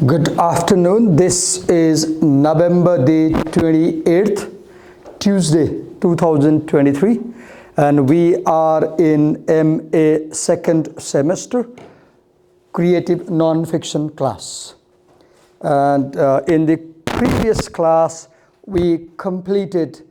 Good afternoon. This is November the 28th, Tuesday 2023, and we are in MA second semester creative non-fiction class. And in the previous class, we completed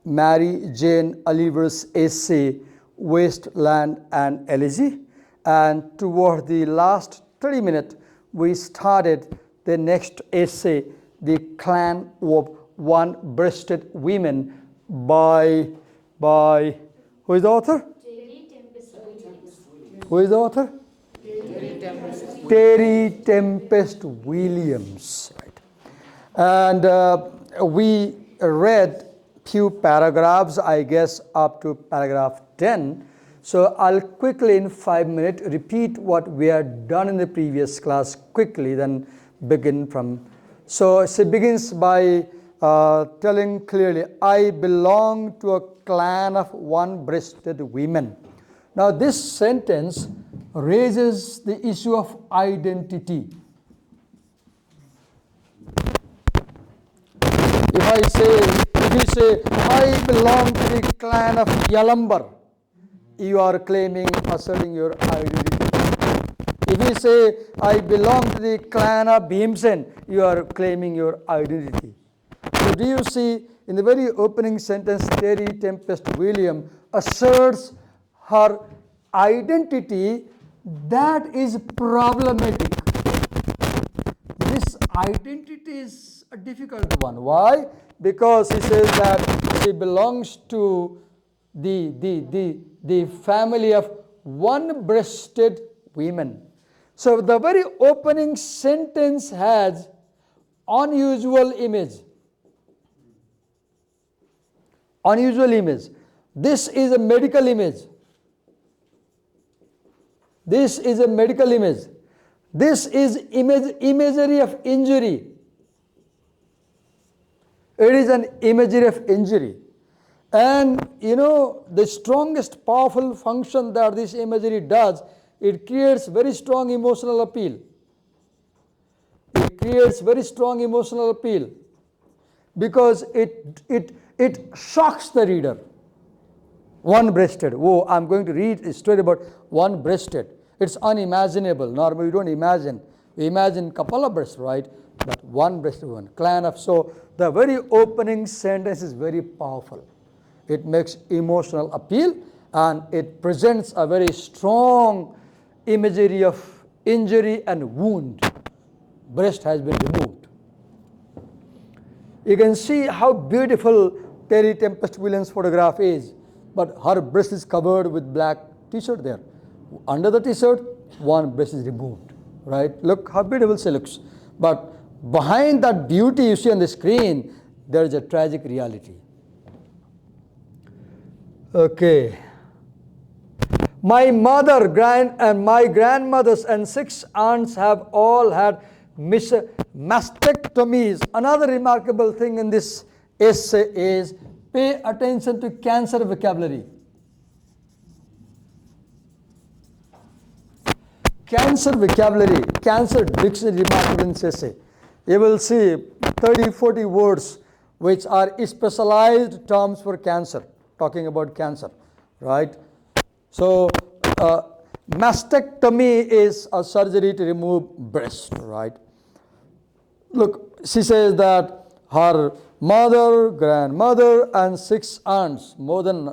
Mary Jane Oliver's essay, Wasteland and Elegy, and toward the last 30 minutes, we started the next essay, The Clan of One-Breasted Women by who is the author? Terry Tempest Williams. Who is the author? Terry Tempest. Terry Tempest Williams. Right. And we read few paragraphs, I guess up to paragraph 10. So I'll quickly in 5 minutes repeat what we had done in the previous class quickly, then begin from. So it begins by telling clearly, I belong to a clan of one-breasted women. Now this sentence raises the issue of identity. If you say, I belong to the clan of Yalambar, you are asserting your identity. If you say, I belong to the clan of Bhimsen, you are claiming your identity. So do you see, in the very opening sentence, Terry Tempest Williams asserts her identity that is problematic. This identity is a difficult one. Why? Because he says that she belongs to the family of one-breasted women. So the very opening sentence has unusual image. Unusual image. This is a medical image. This is a medical image. This is imagery of injury. It is an imagery of injury. And you know, the strongest powerful function that this imagery does, it creates very strong emotional appeal. It creates very strong emotional appeal because it shocks the reader. One-breasted. Oh, I'm going to read a story about one-breasted. It's unimaginable. Normally, we don't imagine. We imagine couple of breasts, right? But one-breasted one. Clan of. So the very opening sentence is very powerful. It makes emotional appeal and it presents a very strong imagery of injury and wound. Breast has been removed. You can see how beautiful Terry Tempest Williams' photograph is, but her breast is covered with black t-shirt there. Under the t-shirt, one breast is removed, right? Look how beautiful she looks. But behind that beauty you see on the screen, there is a tragic reality. Okay. My mother, my grandmothers and 6 aunts have all had mastectomies. Another remarkable thing in this essay is pay attention to cancer vocabulary. Cancer vocabulary, cancer dictionary remarkable in this essay. You will see 30-40 words which are specialized terms for cancer, talking about cancer, right? So, mastectomy is a surgery to remove breast, right? Look, she says that her mother, grandmother, and 6 aunts, more than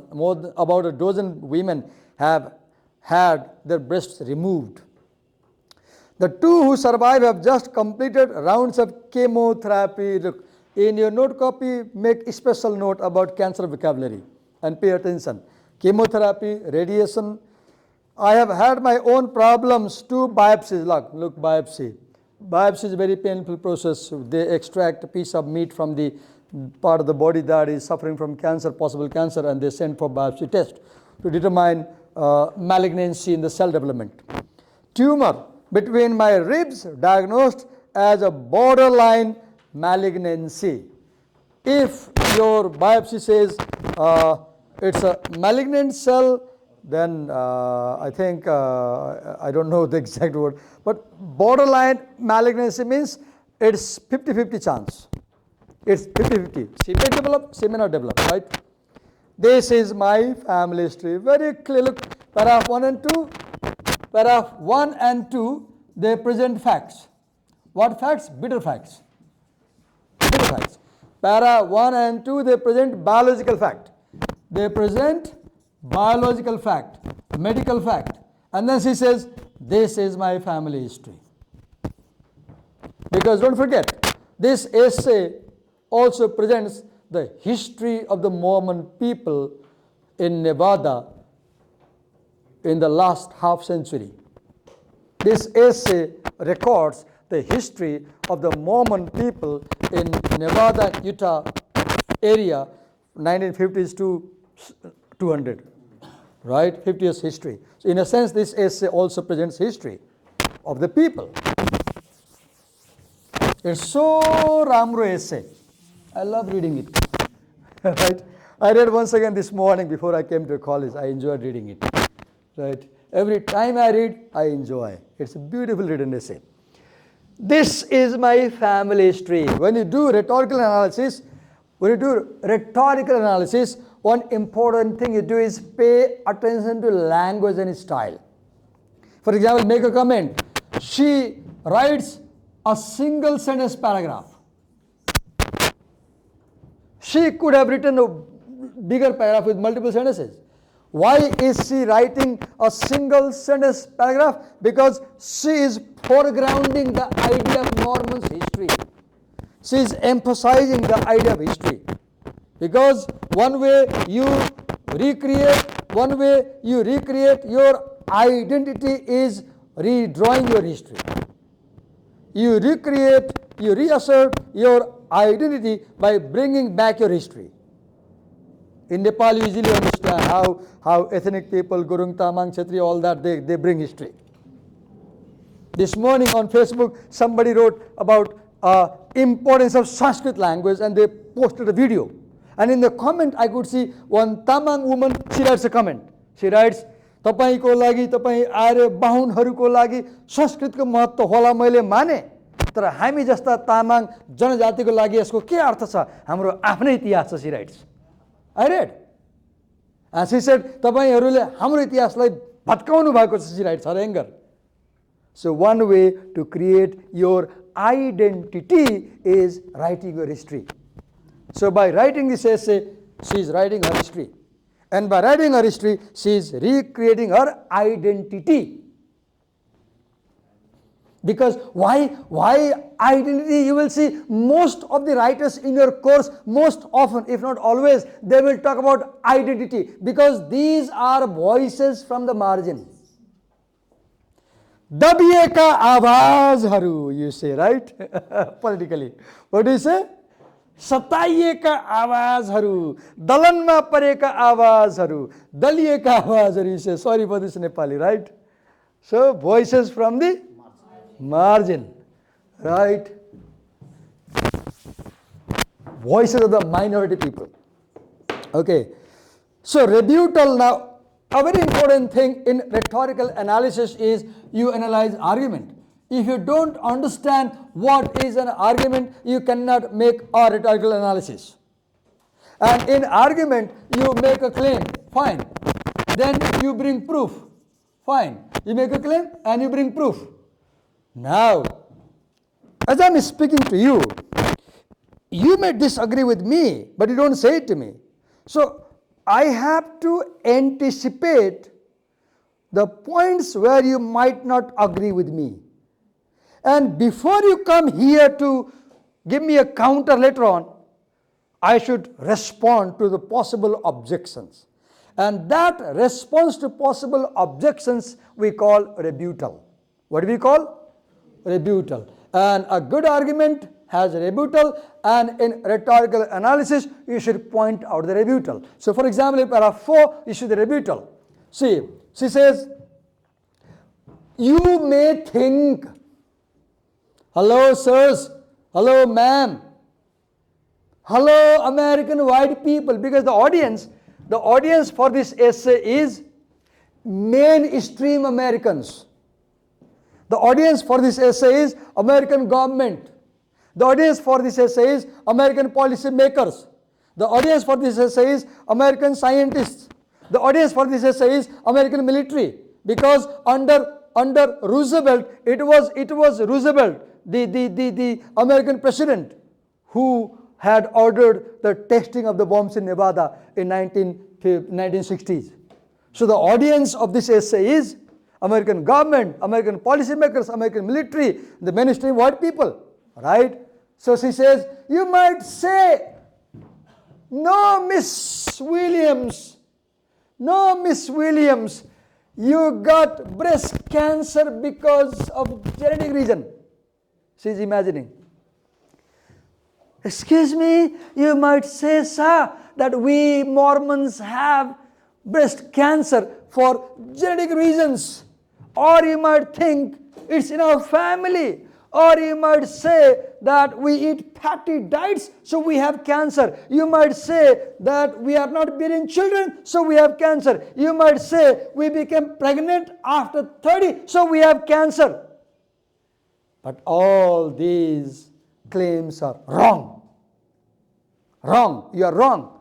about a dozen women have had their breasts removed. The 2 who survive have just completed rounds of chemotherapy. Look, in your note copy, make a special note about cancer vocabulary and pay attention. Chemotherapy, radiation. I have had my own problems. 2 biopsies. Look, biopsy. Biopsy is a very painful process. They extract a piece of meat from the part of the body that is suffering from cancer, possible cancer, and they send for biopsy test to determine malignancy in the cell development. Tumor between my ribs diagnosed as a borderline malignancy. If your biopsy says it's a malignant cell, then I think, I don't know the exact word, but borderline malignancy means it's 50-50 chance. It's 50-50. She may develop, she may not develop, right? This is my family history. Very clear. Look, paragraph 1 and 2. Paragraph 1 and 2, they present facts. What facts? Bitter facts. Bitter facts. Para 1 and 2, they present biological fact. They present biological fact, medical fact. And then she says, this is my family history. Because don't forget, this essay also presents the history of the Mormon people in Nevada in the last half century. This essay records the history of the Mormon people in Nevada, Utah area, 1950s to 200, right? 50 years history. So in a sense, this essay also presents history of the people. It's so राम्रो essay. I love reading it. Right? I read once again this morning before I came to college. I enjoyed reading it. Right? Every time I read, I enjoy. It's a beautiful written essay. This is my family history. When you do rhetorical analysis, one important thing you do is pay attention to language and style. For example, make a comment. She writes a single sentence paragraph. She could have written a bigger paragraph with multiple sentences. Why is she writing a single sentence paragraph? Because she is foregrounding the idea of Mormon's history. She is emphasizing the idea of history. Because one way you recreate your identity is redrawing your history. You reassert your identity by bringing back your history. In Nepal, you easily understand how ethnic people, Gurung, Tamang, Kshatriya, all that, they bring history. This morning on Facebook, somebody wrote about importance of Sanskrit language and they posted a video. And in the comment, I could see one Tamang woman, she writes a comment. She writes, तपाईको लागि तपाई आर्य बाहुनहरुको लागि संस्कृतको महत्त्व होला मैले माने तर हामी जस्ता तामाङ जनजातिको लागि यसको के अर्थ छ हाम्रो आफ्नै इतिहास छ she writes. I read. And she said तपाईहरुले हाम्रो इतिहासलाई भत्काउनु भएको छ she writes her anger. So one way to create your identity is writing your history. So by writing this essay, she is writing her history. And by writing her history, she is recreating her identity. Because why identity? You will see most of the writers in your course, most often, if not always, they will talk about identity. Because these are voices from the margin. दबिएका आवाजहरू, you say, right? Politically. What do you say? सताइएका आवाजहरू, दलनमा परेका आवाजहरू, दलिएका आवाजहरू, you say. Sorry for this Nepali, right? So voices from the margin, right? Voices of the minority people. Okay. So rebuttal now. A very important thing in rhetorical analysis is you analyze argument. If you don't understand what is an argument, you cannot make a rhetorical analysis. And in argument, you make a claim, fine. Then you bring proof, fine. You make a claim and you bring proof. Now, as I'm speaking to you, you may disagree with me, but you don't say it to me. So, I have to anticipate the points where you might not agree with me. And before you come here to give me a counter later on, I should respond to the possible objections. And that response to possible objections we call rebuttal. What do we call? Rebuttal. And a good argument has a rebuttal, and in rhetorical analysis, you should point out the rebuttal. So for example, in paragraph 4, you should the rebuttal. See, she says, you may think, hello sirs, hello ma'am, hello American white people, because the audience for this essay is mainstream Americans. The audience for this essay is American government. The audience for this essay is American policy makers. The audience for this essay is American scientists. The audience for this essay is American military. Because under Roosevelt, it was Roosevelt, the American president, who had ordered the testing of the bombs in Nevada in 1960s. So the audience of this essay is American government, American policymakers, American military, the mainstream white people, right? So she says, you might say, no, Miss Williams, you got breast cancer because of genetic reason. She's imagining. Excuse me, you might say, sir, that we Mormons have breast cancer for genetic reasons. Or you might think it's in our family. Or you might say that we eat fatty diets, so we have cancer. You might say that we are not bearing children, so we have cancer. You might say we became pregnant after 30, so we have cancer. But all these claims are wrong. Wrong. You are wrong.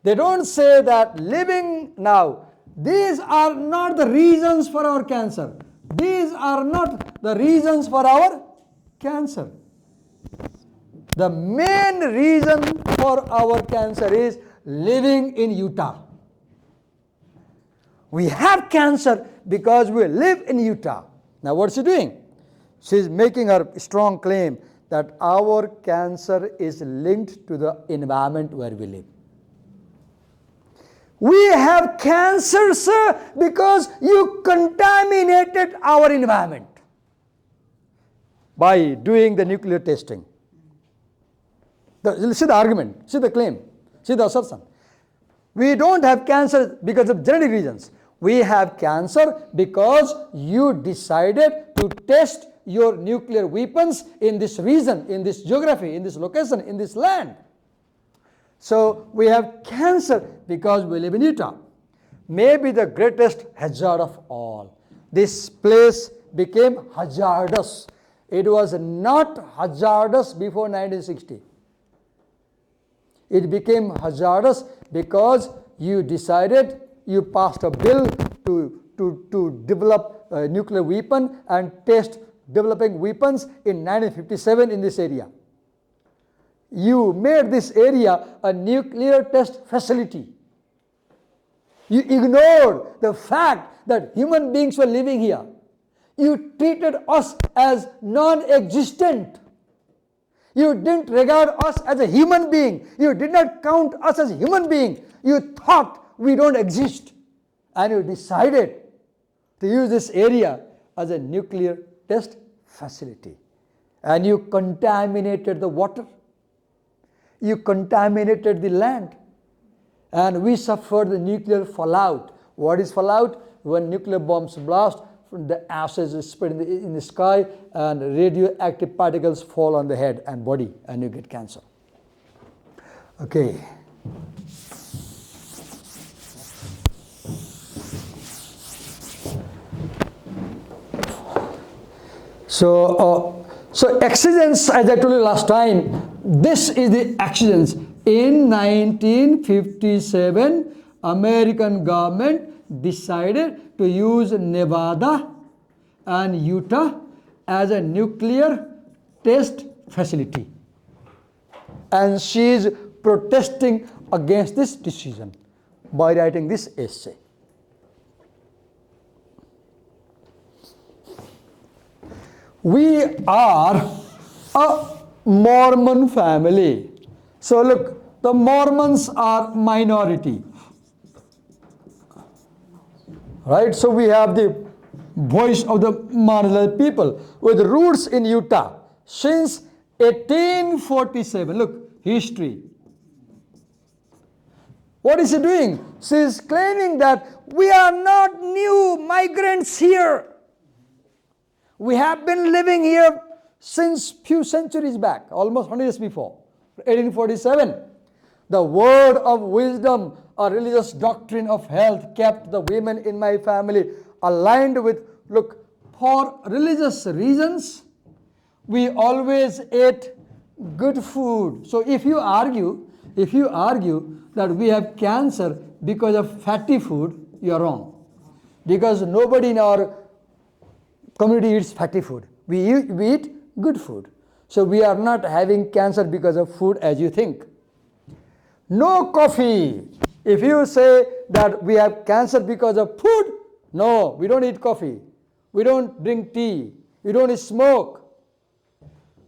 They don't say that living now, these are not the reasons for our cancer. These are not the reasons for our cancer. The main reason for our cancer is living in Utah. We have cancer because we live in Utah. Now what's she doing? She's making her strong claim that our cancer is linked to the environment where we live. We have cancer, sir, because you contaminated our environment by doing the nuclear testing. See the argument, see the claim, see the assertion. We don't have cancer because of genetic reasons. We have cancer because you decided to test your nuclear weapons in this region, in this geography, in this location, in this land. So we have cancer because we live in Utah. Maybe the greatest hazard of all. This place became hazardous. It was not hazardous before 1960. It became hazardous because you decided, you passed a bill to develop a nuclear weapon and test developing weapons in 1957 in this area. You made this area a nuclear test facility. You ignored the fact that human beings were living here. You treated us as non-existent. You didn't regard us as a human being. You did not count us as a human being. You thought we don't exist. And you decided to use this area as a nuclear test facility. And you contaminated the water. You contaminated the land. And we suffered the nuclear fallout. What is fallout? When nuclear bombs blast, the ashes is spread in the sky and radioactive particles fall on the head and body and you get cancer. Okay. So exigence, as I told you last time, this is the exigence. In 1957, American government decided to use Nevada and Utah as a nuclear test facility. And she is protesting against this decision by writing this essay. We are a Mormon family. So look, the Mormons are minority. Right? So we have the voice of the marginalized people with roots in Utah since 1847. Look, history. What is she doing? She is claiming that we are not new migrants here. We have been living here since few centuries back, almost 100 years before, 1847. The word of wisdom, a religious doctrine of health kept the women in my family aligned with, look, for religious reasons, we always ate good food. So if you argue that we have cancer because of fatty food, you are wrong. Because nobody in our community eats fatty food. We eat good food. So we are not having cancer because of food as you think. No coffee. If you say that we have cancer because of food, no, we don't eat coffee. We don't drink tea. We don't smoke.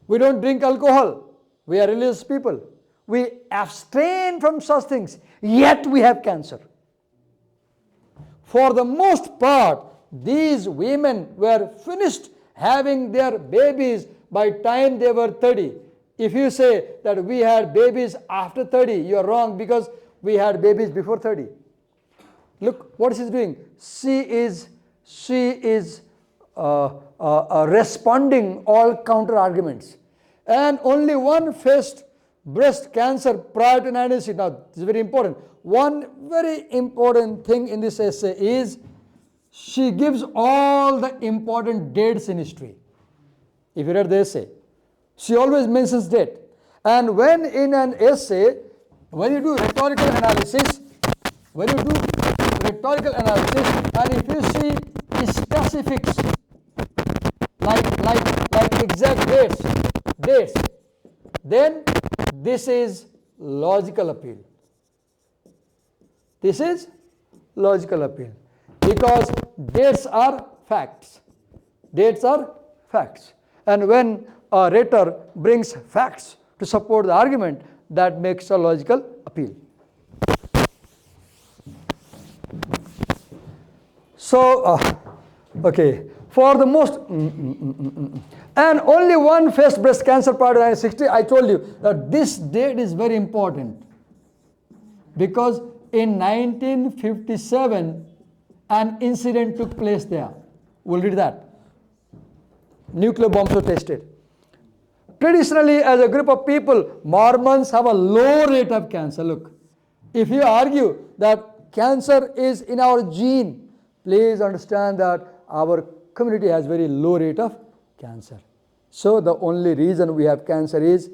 We don't drink alcohol. We are religious people. We abstain from such things, yet we have cancer. For the most part, these women were finished having their babies by time they were 30. If you say that we had babies after 30, you are wrong, because we had babies before 30. Look what she's doing. She is responding all counter arguments. And only one faced breast cancer prior to 1960. Now, this is very important. One very important thing in this essay is she gives all the important dates in history. If you read the essay, she always mentions date. And when in an essay, when you do rhetorical analysis, and if you see specifics, like exact dates, then this is logical appeal. This is logical appeal, because dates are facts. Dates are facts. And when a rhetor brings facts to support the argument, that makes a logical appeal. So, okay, for the most, and only one faced breast cancer prior to 1960. I told you that this date is very important, because in 1957, an incident took place there. We'll read that. Nuclear bombs were tested. Traditionally, as a group of people, Mormons have a low rate of cancer. Look, if you argue that cancer is in our gene, please understand that our community has very low rate of cancer. So the only reason we have cancer is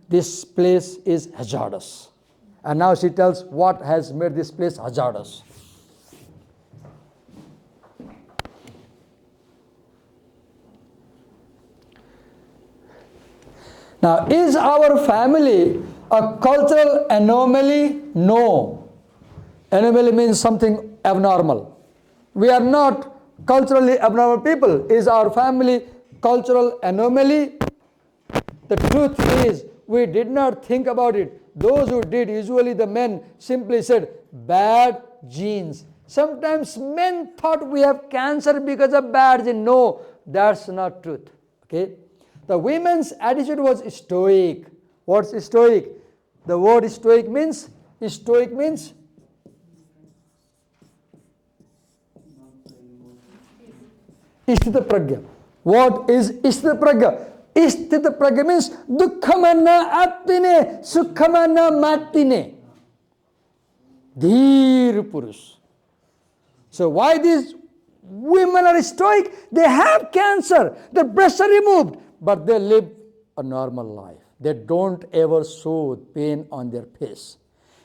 this place is hazardous. And now she tells what has made this place hazardous. Now, is our family a cultural anomaly? No. Anomaly means something abnormal. We are not culturally abnormal people. Is our family cultural anomaly? The truth is, we did not think about it. Those who did, usually the men, simply said, bad genes. Sometimes men thought we have cancer because of bad genes. No, that's not truth. Okay? The women's attitude was stoic. What's stoic? The word stoic means Sthita pragya. What is Sthita pragya? Sthita pragya means dukkhamanna attine, sukhamanna matine. Dhir purush. So why these women are stoic? They have cancer. Their breasts are removed, but they live a normal life. They don't ever show pain on their face.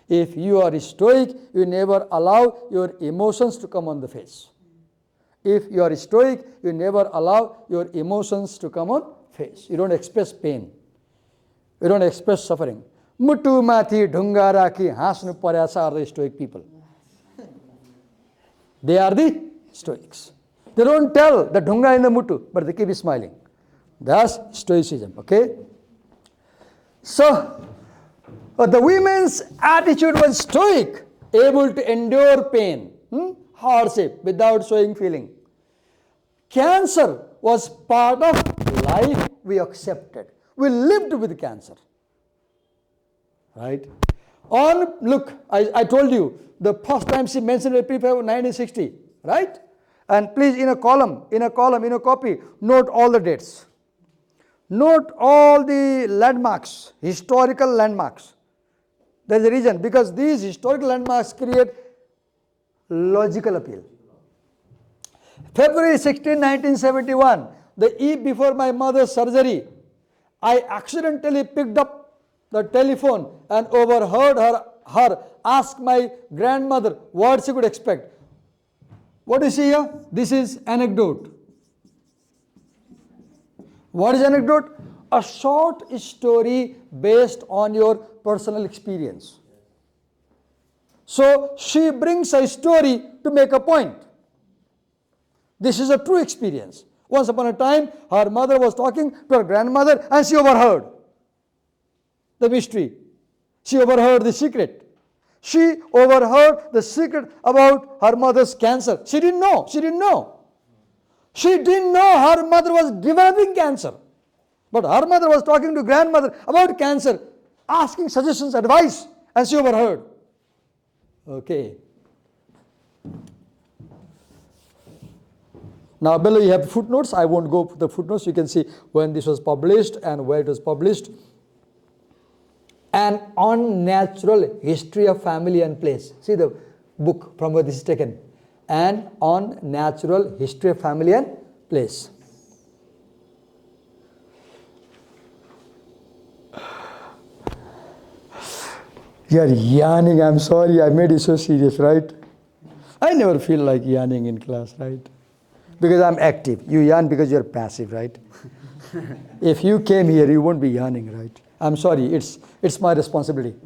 If you are stoic, you never allow your emotions to come on the face. If you are stoic, you never allow your emotions to come on face. You don't express pain. You don't express suffering. Mutu mathi dhunga raki hasnu paryasa are the stoic people. They are the stoics. They don't tell the dhunga in the mutu, but they keep smiling. That's stoicism, okay? So, the women's attitude was stoic, able to endure pain, hardship without showing feeling. Cancer was part of life we accepted. We lived with cancer. Right? Look, I told you, the first time she mentioned it, people 1960, right? And please, in a copy, note all the dates. Note all the landmarks, historical landmarks. There's a reason, because these historical landmarks create logical appeal. February 16, 1971, the eve before my mother's surgery, I accidentally picked up the telephone and overheard her ask my grandmother what she could expect. What is here? This is anecdote. What is anecdote? A short story based on your personal experience. So she brings a story to make a point. This is a true experience. Once upon a time, her mother was talking to her grandmother and she overheard the mystery. She overheard the secret. She overheard the secret about her mother's cancer. She didn't know. She didn't know. She didn't know her mother was developing cancer. But her mother was talking to grandmother about cancer, asking suggestions, advice, and she overheard. Okay. Now below you have footnotes. I won't go for the footnotes. You can see when this was published and where it was published. An Unnatural History of Family and Place. See the book from where this is taken. An Unnatural History of Family and Place. You are yawning. I'm sorry. I made you so serious, right? I never feel like yawning in class, right? Because I'm active. You yawn because you're passive, right? If you came here, you won't be yawning, right? I'm sorry. It's my responsibility.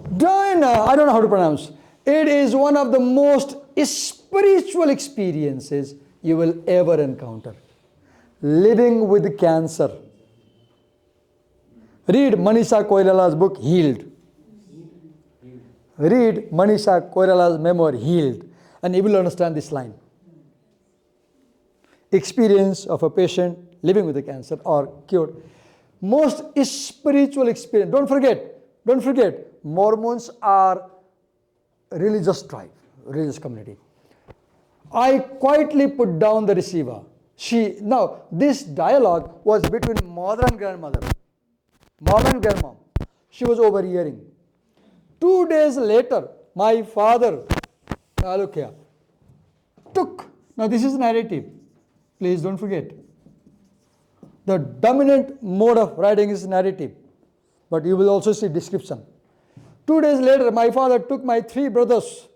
Dhyana, I don't know how to pronounce. It is one of the most spiritual experiences you will ever encounter. Living with cancer. Read Manisha Koirala's book, Healed. Read Manisha Koirala's memoir, Healed, and you will understand this line. Experience of a patient living with a cancer or cured. Most spiritual experience. Don't forget, Mormons are religious tribe, religious community. I quietly put down the receiver. Now, this dialogue was between mother and grandmother. Mom and grandmom. She was overhearing. 2 days later, my father, look here, now this is narrative. Please don't forget. The dominant mode of writing is narrative. But you will also see description. 2 days later, my father took my 3 brothers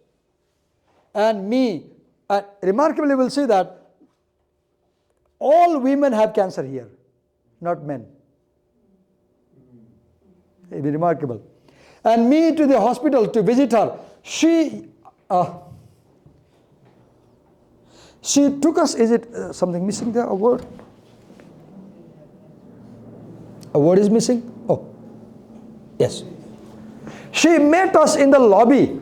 and me. And remarkably, you will see that all women have cancer here, not men. It is remarkable. And me to the hospital to visit her. She took us, is it something missing there, a word? A word is missing? Oh, yes. She met us in the lobby.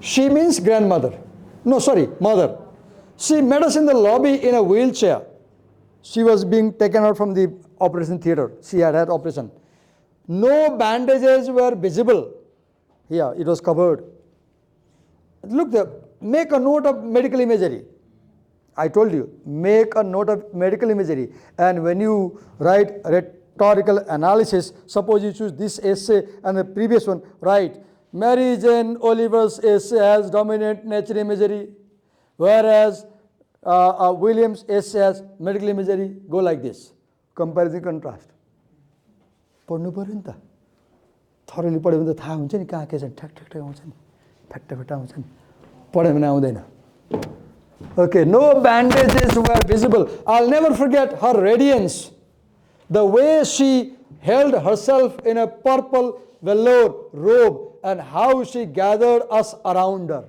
She means grandmother. No, sorry, mother. She met us in the lobby in a wheelchair. She was being taken out from the operation theater. She had operation. No bandages were visible. Here, it was covered. Look there, make a note of medical imagery. I told you, make a note of medical imagery. And when you write rhetorical analysis, suppose you choose this essay and the previous one, write, Mary Jane Oliver's essay has dominant nature imagery, whereas William's essay has medical imagery. Go like this, comparison contrast. पढ्नु पर्यो नि त thoroughly पढ्यो भने त थाहा हुन्छ नि कहाँ के छ ठ्याक ठ्याक ठ्याक आउँछ नि फ्याट्टा आउँछ नि पढ्यो भने आउँदैन Okay, no bandages were visible. I'll never forget her radiance, the way she held herself in a purple velour robe and how she gathered us around her.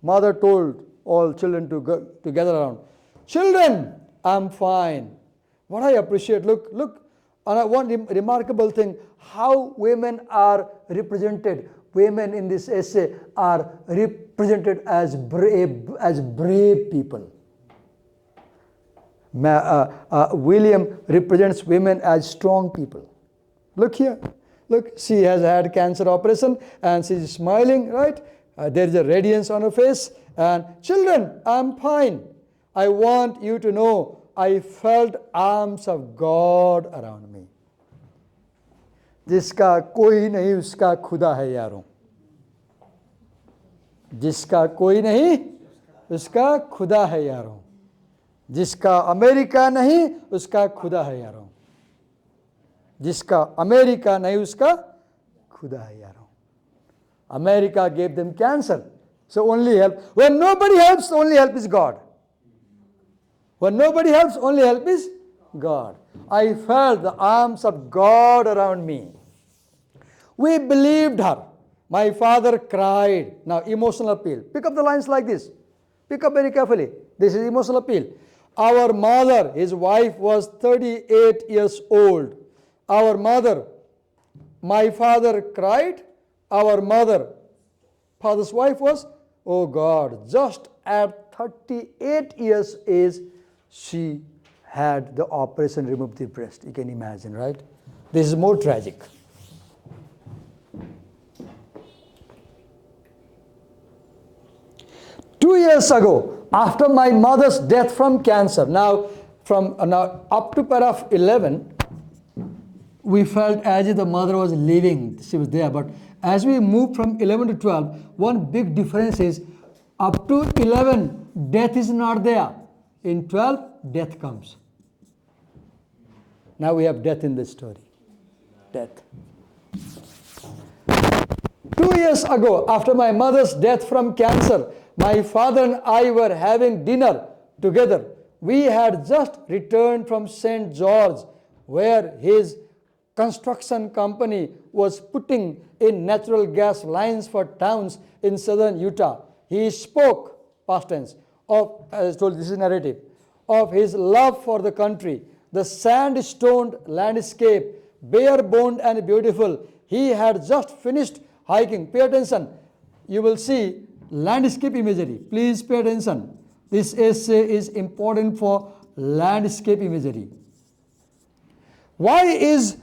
Mother told all children to gather around. Children, I'm fine. What I appreciate, look. And one remarkable thing, how women are represented. Women in this essay are represented as brave people. William represents women as strong people. Look here. Look, she has had cancer operation and she's smiling, right? There is a radiance on her face. And children, I'm fine. I want you to know I felt arms of God around me. जिसका कोई नहीं उसका खुदा है यारों. जिसका कोई नहीं उसका खुदा है यारों. जिसका अमेरिका नहीं उसका खुदा है यारों, जिसका अमेरिका नहीं उसका खुदा है यारों. America gave them cancer, so only help. When nobody helps, only help is God. When nobody helps, only help is God. I felt the arms of God around me. We believed her. My father cried. Now, emotional appeal. Pick up the lines like this. Pick up very carefully. This is emotional appeal. Our mother, his wife, was 38 years old. Our mother, my father cried. Our mother, father's wife was, oh God, just at 38 years age, she had the operation remove the breast. You can imagine, right? This is more tragic. Two years ago, after my mother's death from cancer, now up to paragraph 11, we felt as if the mother was living, she was there. But as we move from 11 to 12, one big difference is up to 11, death is not there. In 12, death comes. Now we have death in this story. Death. 2 years ago, after my mother's death from cancer, my father and I were having dinner together. We had just returned from St. George, where his construction company was putting in natural gas lines for towns in southern Utah. He spoke, past tense, of, as I told, this is narrative, of his love for the country, the sand-stoned landscape, bare-boned and beautiful. He had just finished hiking. Pay attention. You will see landscape imagery. Please pay attention. This essay is important for landscape imagery. Why is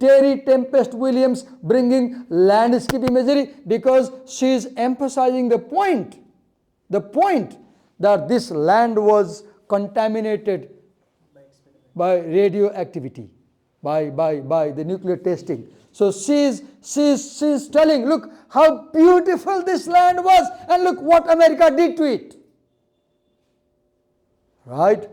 Terry Tempest Williams bringing landscape imagery? Because she is emphasizing the point that this land was contaminated by radioactivity, by the nuclear testing. So she's telling, look how beautiful this land was, and look what America did to it. Right?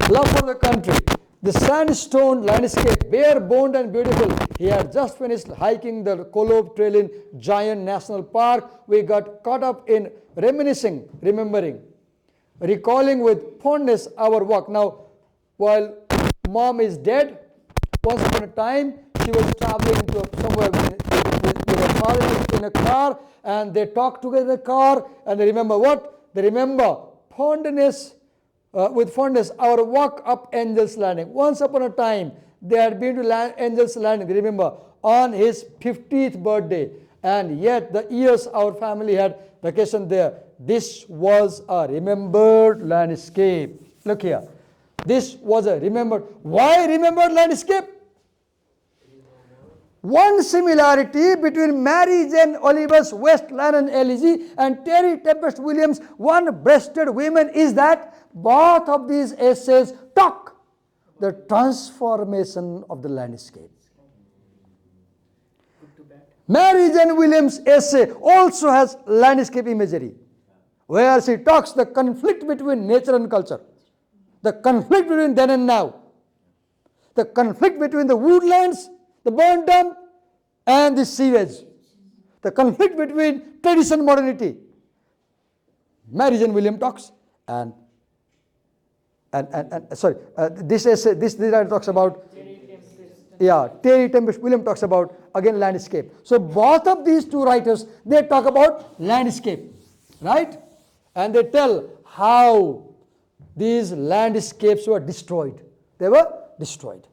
Love for the country. The sandstone landscape, bare-boned and beautiful. He had just finished hiking the Kolob Trail in Giant National Park. We got caught up in reminiscing, remembering, recalling with fondness our walk. Now, while mom is dead, once upon a time, she was traveling to somewhere with her father in a car, and they talked together in the car, and they remember what? They remember fondness. With fondness, our walk up Angel's Landing. Once upon a time, they had been to Angel's Landing, remember, on his 50th birthday. And yet, the years our family had vacation there. This was a remembered landscape. Look here. This was a remembered. Why remembered landscape? One similarity between Mary Jane Oliver's West London Elegy and Terry Tempest Williams' One-Breasted Women is that both of these essays talk the transformation of the landscape. Mary Jane Williams' essay also has landscape imagery, where she talks the conflict between nature and culture, the conflict between then and now, the conflict between the woodlands, the burn dump, and the sewage, the conflict between tradition and modernity. Mary Jane Williams talks, this essay, this writer talks about, Terry Tempest Williams talks about, again, landscape. So both of these two writers, they talk about landscape, right? And they tell how these landscapes were destroyed. They were destroyed.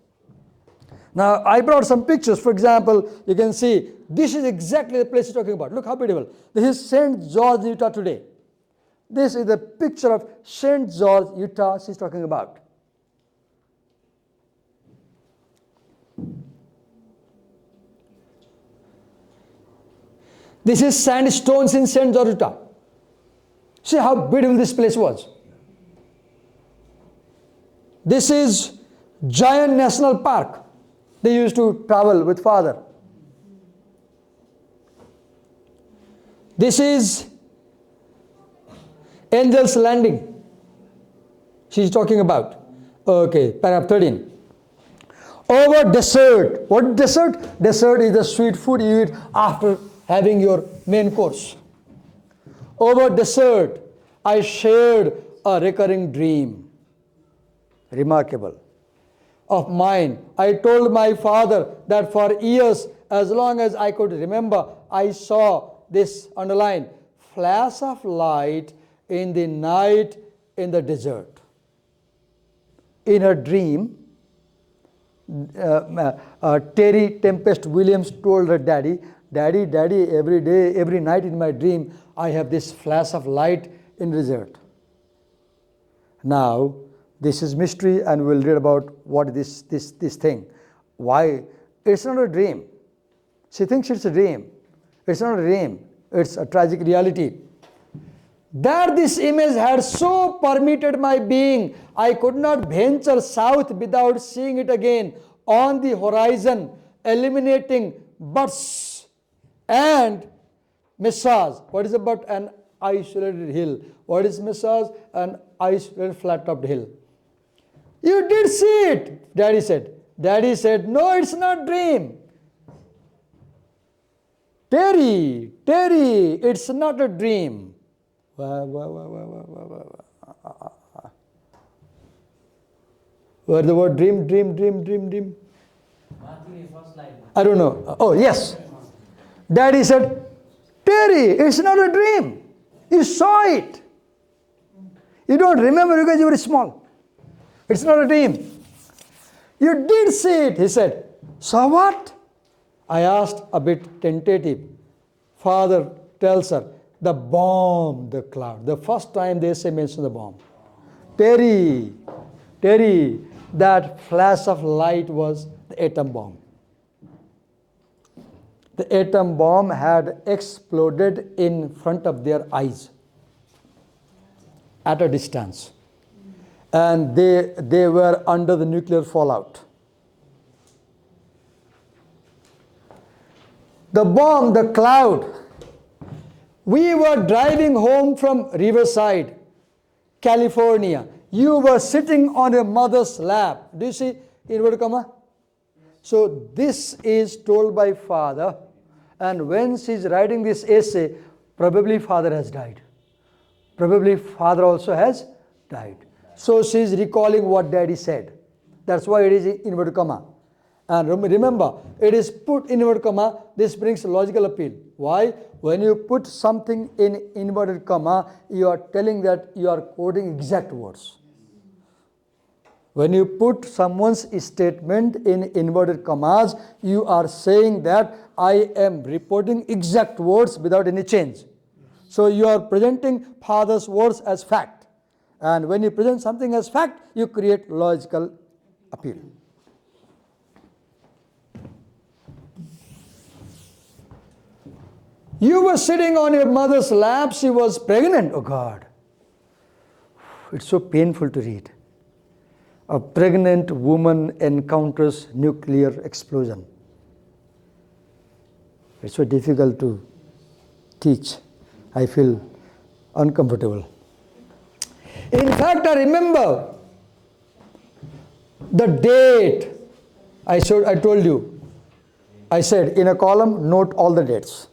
Now, I brought some pictures. For example, you can see, this is exactly the place he's talking about. Look how beautiful. This is St. George, Utah today. This is the picture of St. George, Utah she's talking about. This is sandstones in St. George, Utah. See how beautiful this place was. This is Giant National Park. They used to travel with father. This is Angel's Landing. She's talking about. Okay, paragraph 13. Over desert. What desert? Desert is the sweet food you eat after having your main course. Over desert, I shared a recurring dream. Remarkable. Of mine. I told my father that for years, as long as I could remember, I saw this underline, flash of light in the night in the desert. In her dream, Terry Tempest Williams told her daddy, Daddy, every day, every night in my dream, I have this flash of light in the desert. Now, this is mystery, and we'll read about what this thing. Why? It's not a dream. She thinks it's a dream. It's not a dream. It's a tragic reality. That this image had so permeated my being, I could not venture south without seeing it again on the horizon, eliminating buttes and massage. What is about an isolated hill? What is massage? An isolated flat-topped hill. You did see it, Daddy said. Daddy said, no, it's not dream. Terry, it's not a dream. Where the word dream? I don't know. Oh, yes. Daddy said, Terry, it's not a dream. You saw it. You don't remember because you were small. It's not a dream. You did see it, he said. Saw what? I asked, a bit tentative. Father tells her, the bomb, the cloud. The first time they say mention the bomb. Terry, that flash of light was the atom bomb. The atom bomb had exploded in front of their eyes at a distance. And they were under the nuclear fallout. The bomb, the cloud. We were driving home from Riverside, California. You were sitting on your mother's lap. Do you see inverted comma? So this is told by father, and when she's writing this essay, probably father has died. Probably father also has died. So she's recalling what daddy said. That's why it is inverted comma. And remember, it is put in inverted comma. This brings logical appeal. Why? When you put something in inverted comma, you are telling that you are quoting exact words. When you put someone's statement in inverted commas, you are saying that I am reporting exact words without any change. So you are presenting father's words as fact. And when you present something as fact, you create logical appeal. You were sitting on your mother's lap, she was pregnant. Oh God. It's so painful to read. A pregnant woman encounters nuclear explosion. It's so difficult to teach. I feel uncomfortable. In fact, I remember the date. I told you. I said in a column, note all the dates.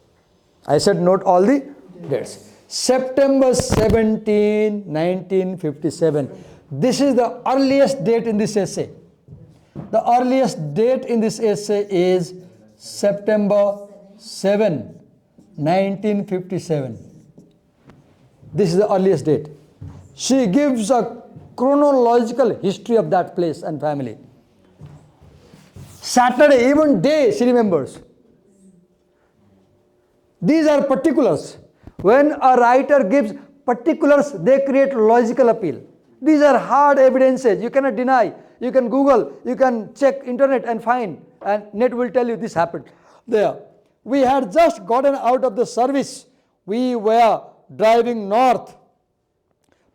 I said note all the dates. September 17, 1957. This is the earliest date in this essay. The earliest date in this essay is September 7, 1957. This is the earliest date. She gives a chronological history of that place and family. Saturday, even day, she remembers. These are particulars. When a writer gives particulars, they create logical appeal. These are hard evidences. You cannot deny. You can Google, you can check internet and find, and net will tell you this happened there. We had just gotten out of the service. We were driving north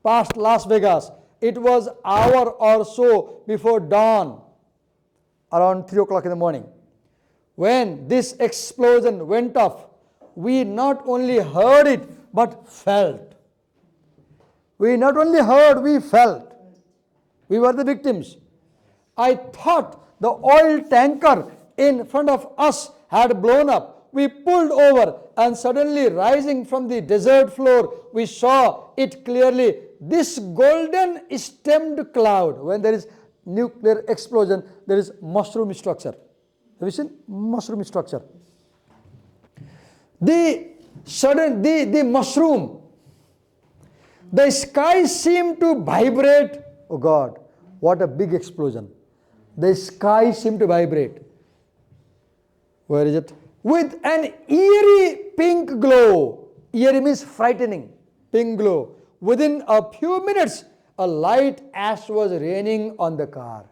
past Las Vegas. It was an hour or so before dawn, around 3 o'clock in the morning. When this explosion went off, we not only heard it, but felt. We not only heard, we felt. We were the victims. I thought the oil tanker in front of us had blown up. We pulled over and suddenly rising from the desert floor, we saw it clearly. This golden stemmed cloud, when there is nuclear explosion, there is mushroom structure. Have you seen mushroom structure? The mushroom, the sky seemed to vibrate. Oh God, what a big explosion. The sky seemed to vibrate. Where is it? With an eerie pink glow. Eerie means frightening. Pink glow. Within a few minutes, a light ash was raining on the car.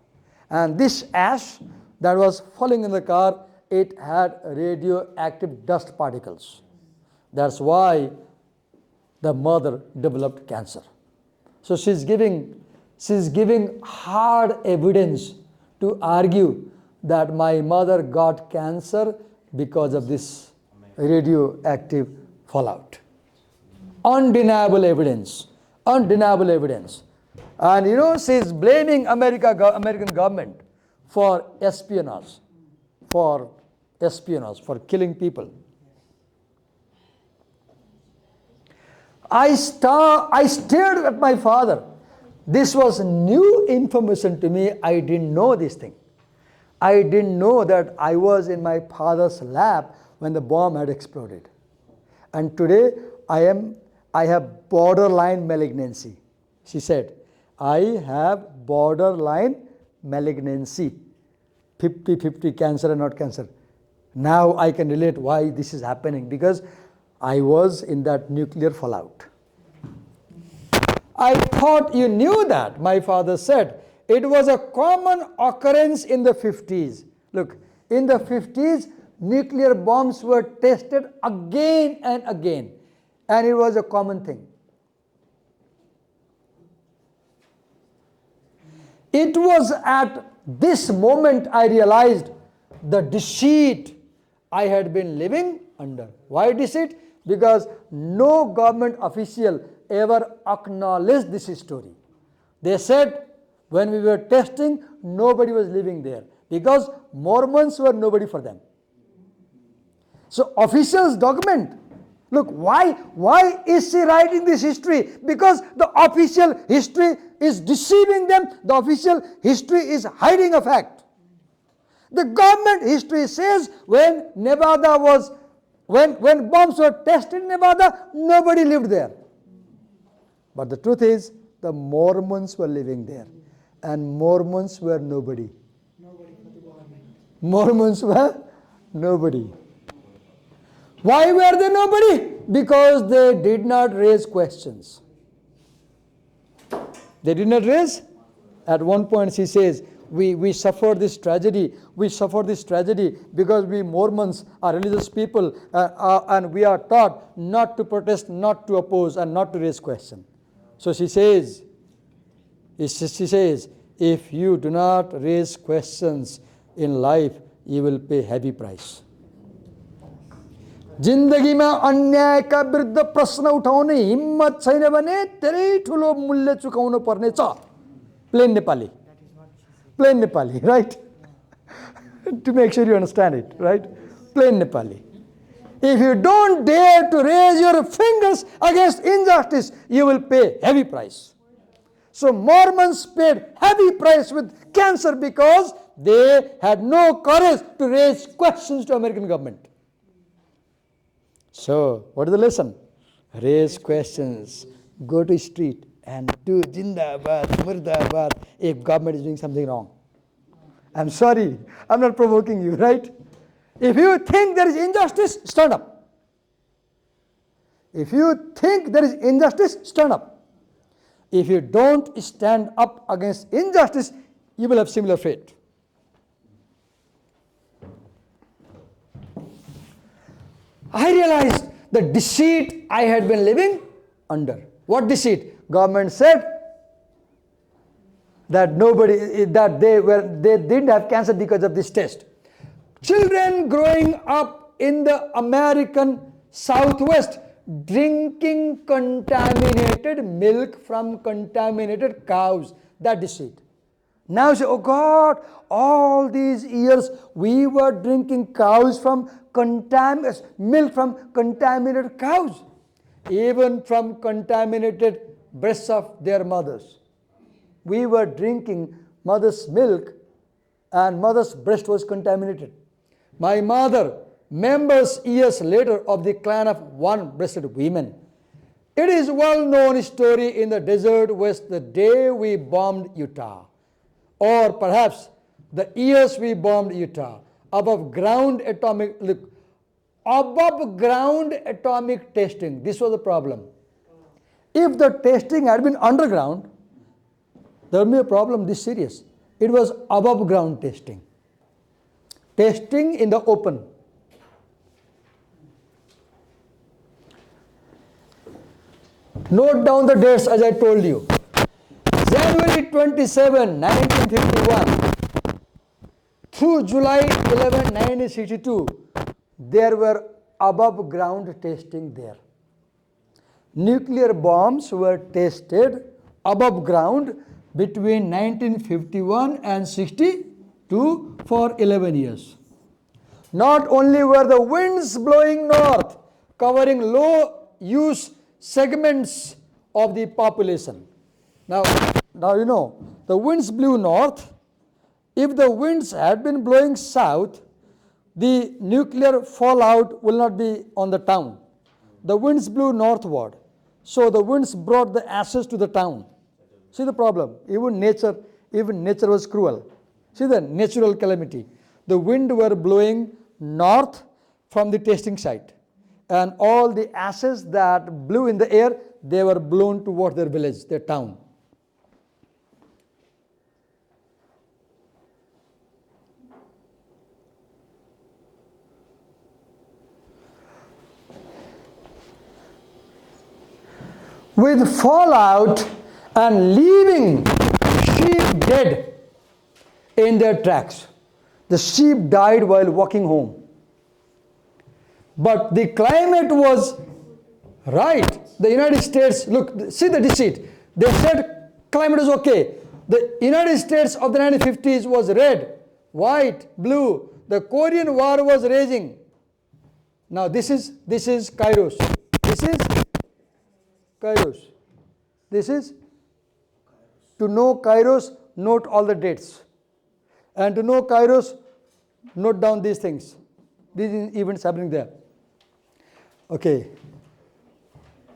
And this ash that was falling in the car, it had radioactive dust particles. That's why the mother developed cancer. So she's giving hard evidence to argue that my mother got cancer because of this radioactive fallout. Undeniable evidence. Undeniable evidence. And she's blaming American government for espionage, for killing people. I stared at my father. This was new information to me. I didn't know this thing. I didn't know that I was in my father's lap when the bomb had exploded. And today I have borderline malignancy. She said, I have borderline malignancy. 50-50 cancer and not cancer. Now I can relate why this is happening, because I was in that nuclear fallout. I thought you knew that, my father said. It was a common occurrence in the 50s. Look, in the 50s, nuclear bombs were tested again and again. And it was a common thing. It was at this moment I realized the deceit I had been living under. Why deceit? Because no government official ever acknowledged this story. They said when we were testing, nobody was living there because Mormons were nobody for them. So officials document. Look, why is she writing this history? Because the official history is deceiving them. The official history is hiding a fact. The government history says when bombs were tested in Nevada, nobody lived there. But the truth is, the Mormons were living there. And Mormons were nobody. Mormons were nobody. Why were they nobody? Because they did not raise questions. They did not raise. At one point she says, we suffered this tragedy. We suffered this tragedy because we Mormons are religious people and we are taught not to protest, not to oppose, and not to raise questions. So she says, if you do not raise questions in life, you will pay heavy price. जिन्दगीमा अन्यायका विरुद्ध प्रश्न उठाउने हिम्मत छैन भने धेरै ठुलो मूल्य चुकाउनु पर्ने छ. Plain Nepali, right? To make sure you understand it, right? Plain Nepali. If you don't dare to raise your fingers against injustice, you will pay heavy price. So Mormons paid heavy price with cancer because they had no courage to raise questions to American government. So, what is the lesson? Raise questions. Go to street and do Jindabad, Murdabad if government is doing something wrong. I'm sorry, I'm not provoking you, right? If you think there is injustice, stand up. If you think there is injustice, stand up. If you don't stand up against injustice, you will have similar fate. I realized the deceit I had been living under. What deceit? Government said that they didn't have cancer because of this test. Children growing up in the American Southwest drinking contaminated milk from contaminated cows. That deceit. Now you say, oh God, all these years we were drinking milk from contaminated cows, even from contaminated breasts of their mothers. We were drinking mother's milk and mother's breast was contaminated. My mother, members years later of the clan of one-breasted women. It is well-known story in the desert west the day we bombed Utah. Or perhaps the years we bombed Utah. Above ground atomic testing. This was the problem. If the testing had been underground, there would be a problem this serious. It was above ground testing. Testing in the open. Note down the dates as I told you. January 27, 1951 through July 11, 1962, there were above ground testing there. Nuclear bombs were tested above ground between 1951 and 62 for 11 years. Not only were the winds blowing north, covering low use segments of the population. Now you know, the winds blew north. If the winds had been blowing south, the nuclear fallout will not be on the town. The winds blew northward. So the winds brought the ashes to the town. See the problem? Even nature was cruel. See the natural calamity. The wind were blowing north from the testing site. And all the ashes that blew in the air, they were blown towards their village, their town. With fallout and leaving sheep dead in their tracks. The sheep died while walking home. But the climate was right. The United States, look, see the deceit. They said climate is okay. The United States of the 1950s was red, white, blue. The Korean War was raging. Now this is Kairos. This is Kairos. This is, to know Kairos, note all the dates. And to know Kairos, note down these things. These events happening there. Okay.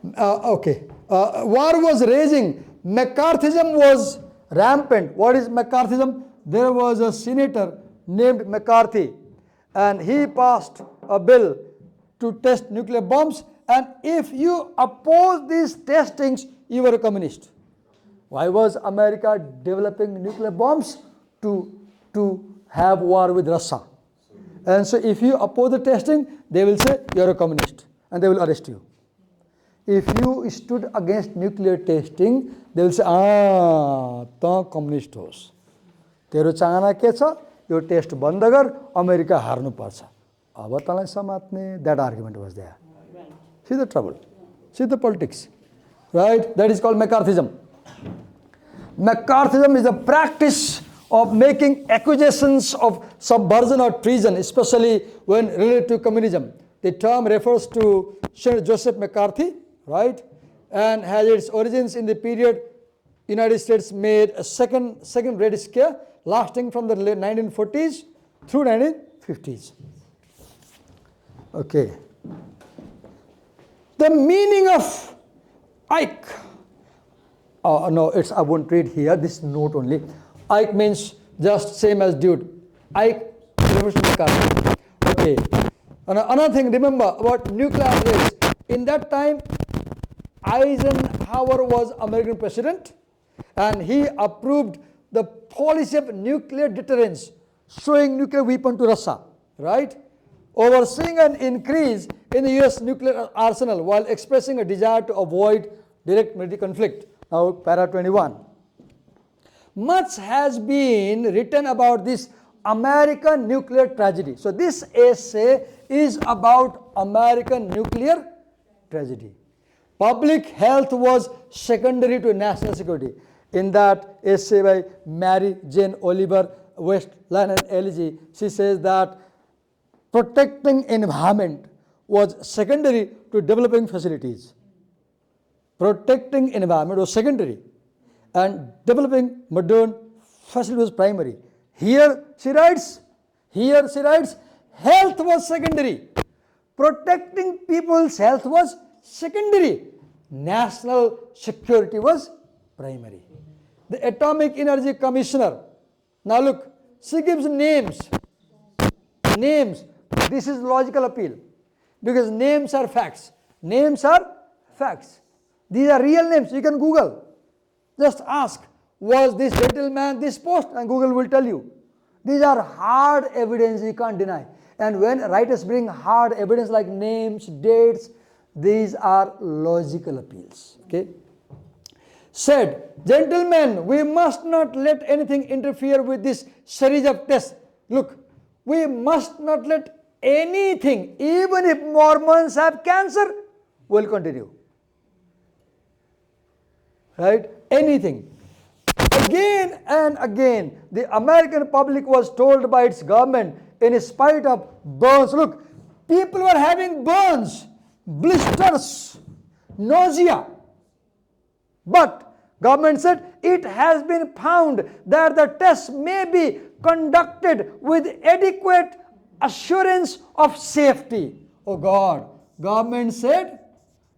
War was raging. McCarthyism was rampant. What is McCarthyism? There was a senator named McCarthy, and he passed a bill to test nuclear bombs. And if you oppose these testings, you were a communist. Why was America developing nuclear bombs? To have war with Russia. And so if you oppose the testing, they will say you're a communist and they will arrest you. If you stood against nuclear testing, they will say, ta communist hos. Tero chahana ke cha? Yo test band gar, America harnu parcha. Aba talai samatne, that argument was there. See the trouble. See the politics. Right? That is called McCarthyism. McCarthyism is a practice of making accusations of subversion or treason, especially when related to communism. The term refers to Sir Joseph McCarthy, right? And has its origins in the period United States made a second Red Scare lasting from the late 1940s through 1950s. Okay. The meaning of Ike. No, I won't read here, this note only. Ike means just same as dude. Ike refers to McCarthy. Okay. Another thing, remember about nuclear race. In that time, Eisenhower was American president, and he approved the policy of nuclear deterrence, showing nuclear weapon to Russia, right? Overseeing an increase in the US nuclear arsenal while expressing a desire to avoid direct military conflict. Now, para 21. Much has been written about this American nuclear tragedy. So this essay is about American nuclear tragedy. Public health was secondary to national security. In that essay by Mary Jane Oliver, Westland and LG, she says that protecting environment was secondary to developing facilities. Protecting environment was secondary and developing modern facilities was primary. Here she writes, health was secondary. Protecting people's health was secondary. National security was primary. The Atomic Energy Commissioner, now look, she gives names. Names. This is logical appeal because names are facts. Names are facts. These are real names. You can Google. Just ask, was this gentleman this post? And Google will tell you. These are hard evidence you can't deny. And when writers bring hard evidence like names, dates, these are logical appeals. Okay? Said, gentlemen, we must not let anything interfere with this series of tests. Look, we must not let anything, even if Mormons have cancer, will continue. Right? Anything. Again and again, the American public was told by its government, in spite of burns. Look, people were having burns, blisters, nausea. But government said it has been found that the tests may be conducted with adequate assurance of safety. Oh God, government said,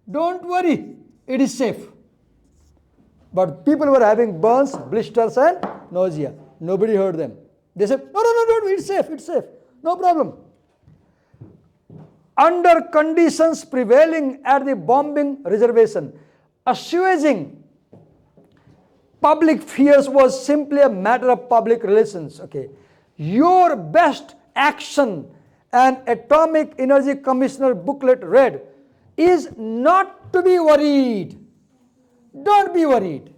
don't worry, it is safe. But people were having burns, blisters and nausea. Nobody heard them. They said, no, it's safe, no problem. Under conditions prevailing at the bombing reservation, assuaging public fears was simply a matter of public relations. Okay, your best action, an Atomic Energy Commissioner booklet read, is not to be worried. Don't be worried.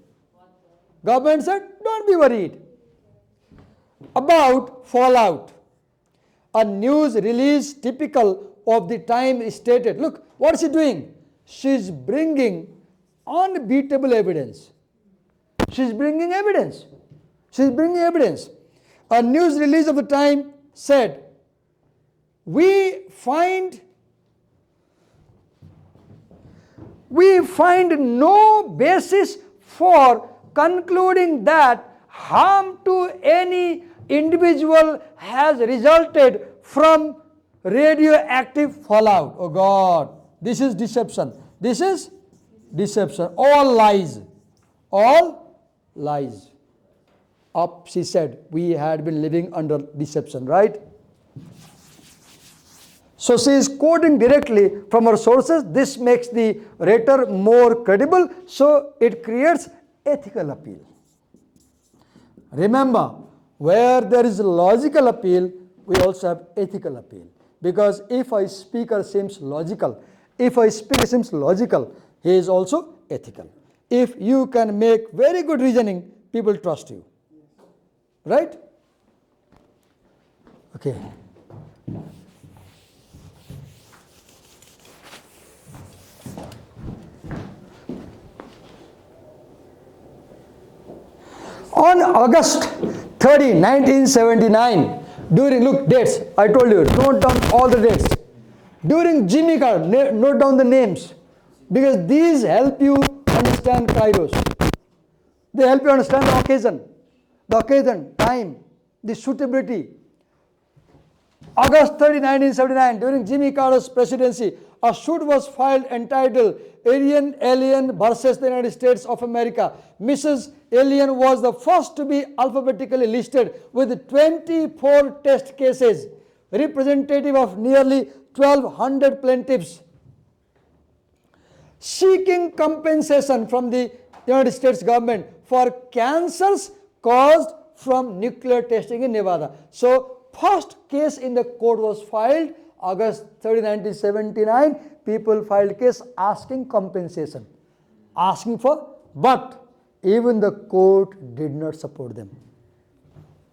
Government said, don't be worried. About fallout. A news release typical of the time stated. Look, what is she doing? She is bringing unbeatable evidence. She is bringing evidence. A news release of the time said, we find no basis for concluding that harm to any individual has resulted from radioactive fallout. Oh God, this is deception. All lies. Up, she said, we had been living under deception, right? So she is quoting directly from her sources. This makes the writer more credible, so it creates ethical appeal. Remember, where there is logical appeal, we also have ethical appeal. Because if a speaker seems logical, he is also ethical. If you can make very good reasoning, people trust you. Right? Okay. On August 30, 1979, during, look, dates, I told you, note down all the dates. During Jimmy Carter, note down the names, because these help you understand Kairos. They help you understand the occasion, time, the suitability. August 30, 1979, during Jimmy Carter's presidency, a suit was filed entitled Alien versus the United States of America. Mrs. Alien was the first to be alphabetically listed with 24 test cases, representative of nearly 1,200 plaintiffs, seeking compensation from the United States government for cancers caused from nuclear testing in Nevada. So, first case in the court was filed August 30, 1979. People filed case asking compensation, but even the court did not support them.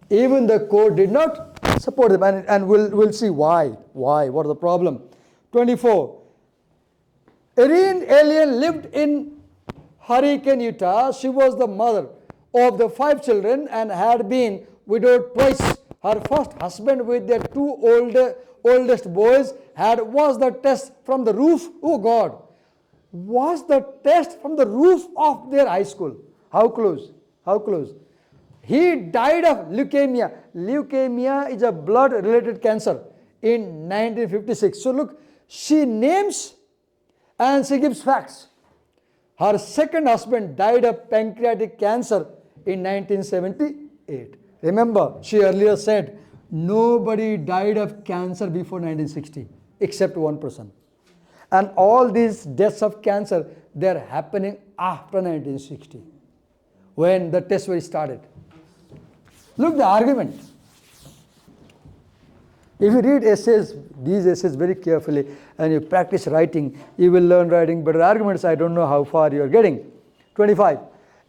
And we'll see why. What is the problem? 24. Erin Alien lived in Hurricane, Utah. She was the mother of the 5 children and had been widowed twice. Her first husband with their 2 oldest boys was the test from the roof. Oh God, was the test from the roof of their high school. How close? How close? He died of leukemia. Leukemia is a blood-related cancer in 1956. So look, she names and she gives facts. Her second husband died of pancreatic cancer in 1978. Remember, she earlier said nobody died of cancer before 1960 except one person. And all these deaths of cancer, they are happening after 1960 when the test was started. Look the argument. If you read essays, these essays very carefully, and you practice writing, you will learn writing better arguments. I don't know how far you are getting. 25.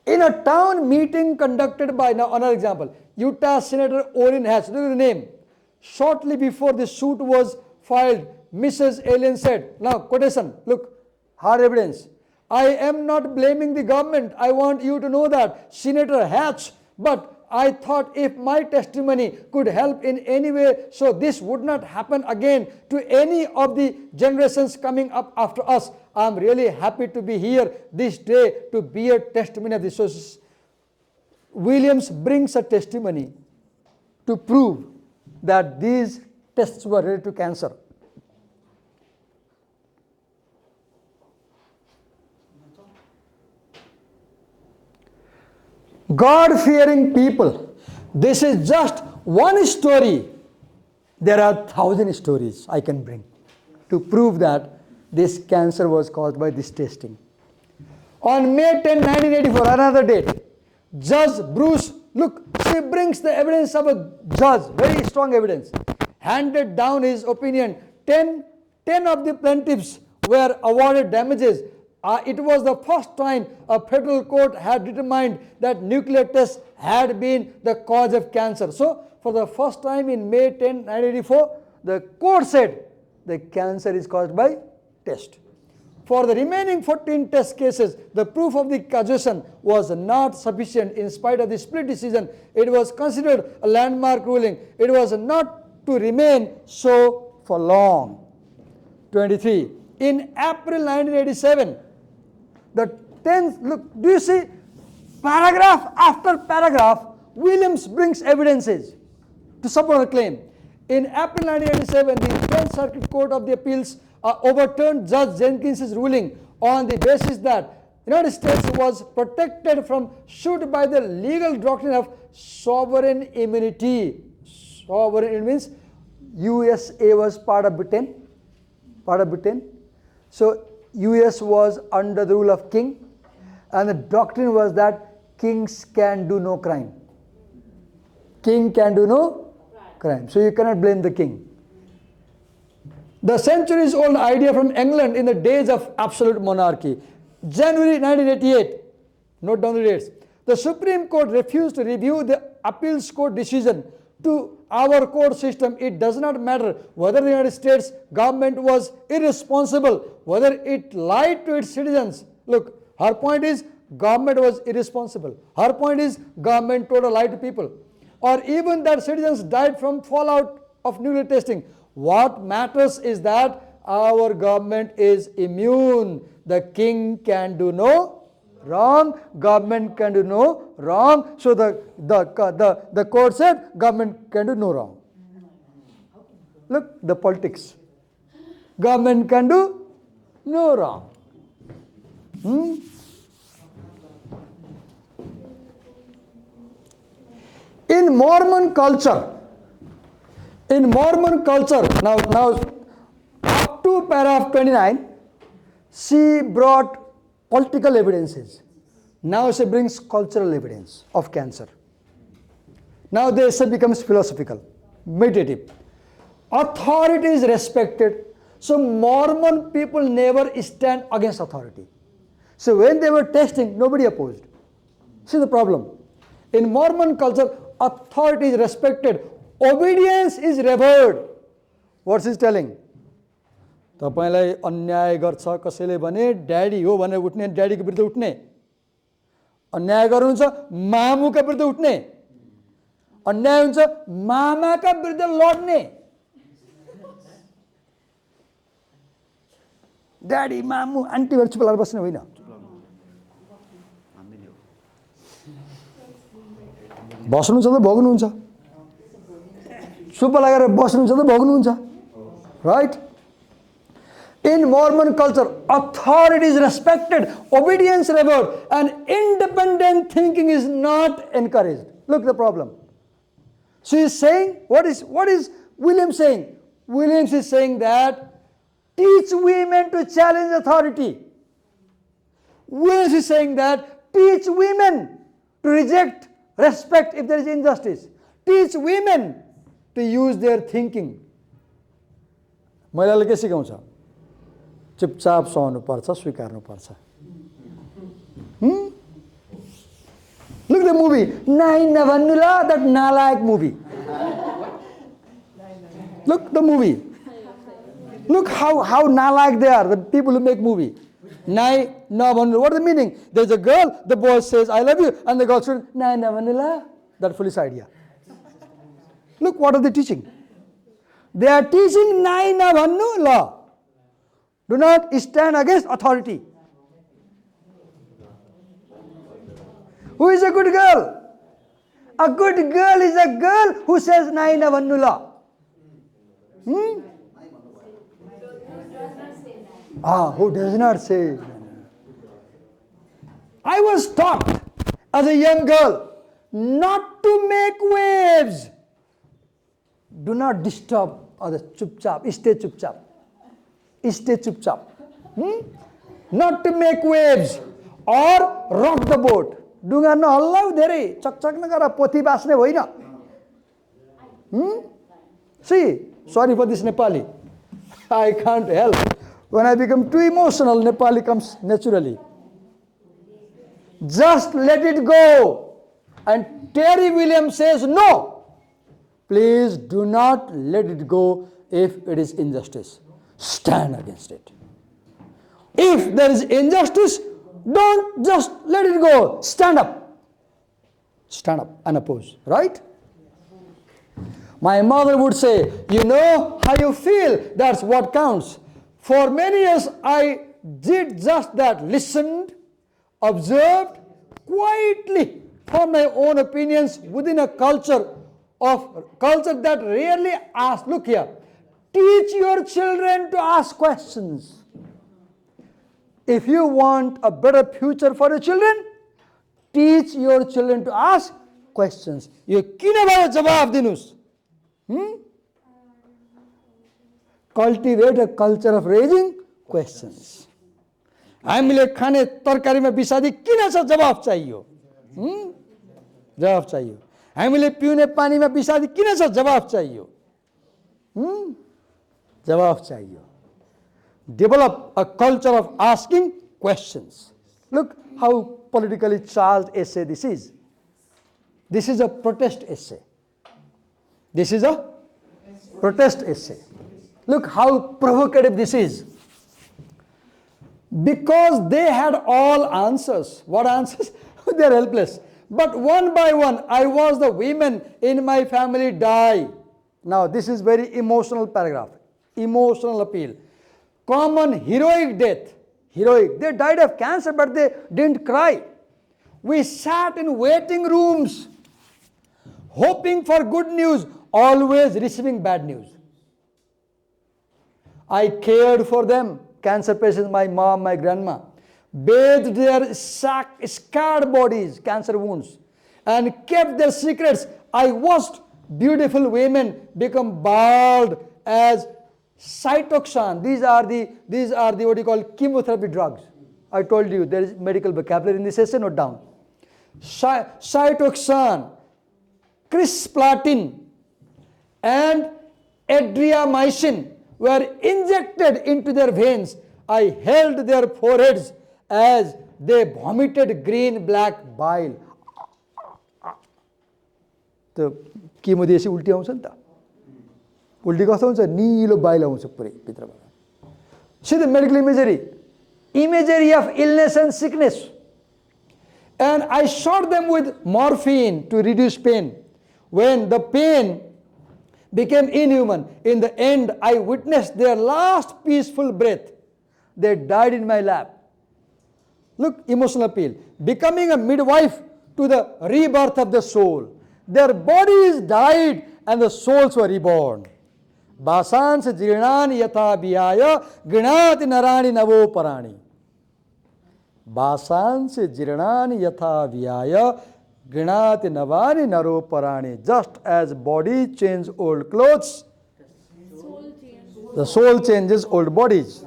In a town meeting conducted by, now another example, Utah Senator Orrin Hatch, look at the name. Shortly before the suit was filed, Mrs. Allen said, now quotation, look, hard evidence. I am not blaming the government. I want you to know that, Senator Hatch, but I thought if my testimony could help in any way, so this would not happen again to any of the generations coming up after us. I am really happy to be here this day to bear testimony of this. So Williams brings a testimony to prove that these tests were related to cancer. God-fearing people. This is just one story. There are 1,000 stories I can bring to prove that this cancer was caused by this testing. On May 10, 1984, another date, Judge Bruce, look, she brings the evidence of a judge, very strong evidence, handed down his opinion. 10 of the plaintiffs were awarded damages. It was the first time a federal court had determined that nuclear tests had been the cause of cancer. So, for the first time in May 10, 1984, the court said the cancer is caused by test. For the remaining 14 test cases, the proof of the causation was not sufficient. In spite of the split decision, it was considered a landmark ruling. It was not to remain so for long. 23. In April 1987, the 10th, look, do you see? Paragraph after paragraph, Williams brings evidences to support her claim. In April 1987, the 10th Circuit Court of the Appeals overturned Judge Jenkins' ruling on the basis that the United States was protected from suit by the legal doctrine of sovereign immunity. Sovereign means USA was part of Britain. So US was under the rule of king, and the doctrine was that kings can do no crime. King can do no crime. So you cannot blame the king. The centuries-old idea from England in the days of absolute monarchy. January 1988, note down the dates. The Supreme Court refused to review the appeals court decision to our court system. It does not matter whether the United States government was irresponsible, whether it lied to its citizens. Look, her point is government was irresponsible. Her point is government told a lie to people. Or even that citizens died from fallout of nuclear testing. What matters is that our government is immune. The king can do no wrong, government can do no wrong. So the court said government can do no wrong. Look, the politics. Government can do no wrong. In Mormon culture, now up to paragraph 29, she brought political evidences. Now she brings cultural evidence of cancer. Now the essay becomes philosophical, meditative. Authority is respected. So Mormon people never stand against authority. So when they were testing, nobody opposed. See the problem. In Mormon culture, authority is respected. Obedience is revered. What's he telling? तपाईलाई अन्याय गर्छ कसैले भने daddy हो भनेर उठ्ने, ड्याडीको विरुद्ध उठ्ने। अन्याय गर्नुहुन्छ मामुका विरुद्ध उठ्ने। अन्याय हुन्छ मामाका विरुद्ध लड्ने। ड्याडी मामु आन्टीहरू चुप लागेर बस्ने होइन। बस्नुहुन्छ त भोग्नुहुन्छ, चुप लागेर बस्नुहुन्छ त भोग्नुहुन्छ, right? In Mormon culture, authority is respected, obedience revered, and independent thinking is not encouraged. Look the problem. So he's saying, what is William saying? Williams is saying that teach women to challenge authority. Williams is saying that teach women to reject respect if there is injustice. Teach women to use their thinking. महिलाले के सिकाउँछ? चुपचाप सहनुपर्छ, स्वीकार्नुपर्छ। Look at the movie. नाइ नभन्नु ल, that नालायक movie. Look the movie. Look how नालायक they are, the people who make movie. नाइ नभन्नु. What is the meaning? There's a girl, the boy says, I love you, and the girl says, नाइ नभन्नु ल. That foolish idea. Look, what are they teaching? They are teaching नाइ नभन्नु ल. Do not stand against authority. Who is a good girl? A good girl is a girl who says नाइ नभन्नु ल. Who does not say. I was taught as a young girl not to make waves. Do not disturb others. Chupchap. Stay chupchap. Stay chupchap. Not to make waves or rock the boat. डुङ्गा नहल्लाऊ धेरै, चकचक नगर, पोथी बास्ने होइन. See, sorry for this Nepali. I can't help. When I become too emotional, Nepali comes naturally. Just let it go. And Terry William says no. Please do not let it go if it is injustice. Stand against it. If there is injustice, don't just let it go. Stand up. Stand up and oppose. Right? My mother would say, you know how you feel, that's what counts. For many years, I did just that. Listened, observed, quietly formed my own opinions within a culture that rarely asks. Look here. Teach your children to ask questions. If you want a better future for your children, teach your children to ask questions. You किन जवाब दिनुस्? Cultivate a culture of raising questions. हामीले खाने तरकारीमा विषादी किन छ जवाब चाहियो? जवाब चाहियो. हामीले पिउने पानीमा विषादी किन छ जवाब चाहियो? जवाब चाहियो. Develop a culture of asking questions. Look how politically charged essay this is. This is a protest essay. This is a protest essay. Look how provocative this is. Because they had all answers. What answers? They are helpless. But one by one, I watched the women in my family die. Now, this is very emotional paragraph. Emotional appeal. Common heroic death. Heroic. They died of cancer, but they didn't cry. We sat in waiting rooms, hoping for good news, always receiving bad news. I cared for them, cancer patients, my mom, my grandma, bathed their scarred bodies, cancer wounds, and kept their secrets. I watched beautiful women become bald as cytoxan. These are the what you call chemotherapy drugs. I told you there is medical vocabulary in this essay, note down. Cytoxan, cisplatin, and adriamycin were injected into their veins. I held their foreheads as they vomited green black bile. The chemo दिएपछि उल्टी आउँछ नि त. उल्टी कस्तो हुन्छ? नीलो bile आउँछ पुरै भित्रबाट. See the medical imagery of illness and sickness. And I shot them with morphine to reduce pain. When the pain became inhuman, in the end, I witnessed their last peaceful breath. They died in my lap. Look, emotional appeal. Becoming a midwife to the rebirth of the soul. Their bodies died and the souls were reborn. Basans jirnani yatha biyaya grinati narani navo parani. Basans jirnani yatha biyaya grinati navani naro parani. Just as body changes old clothes, the soul changes old bodies.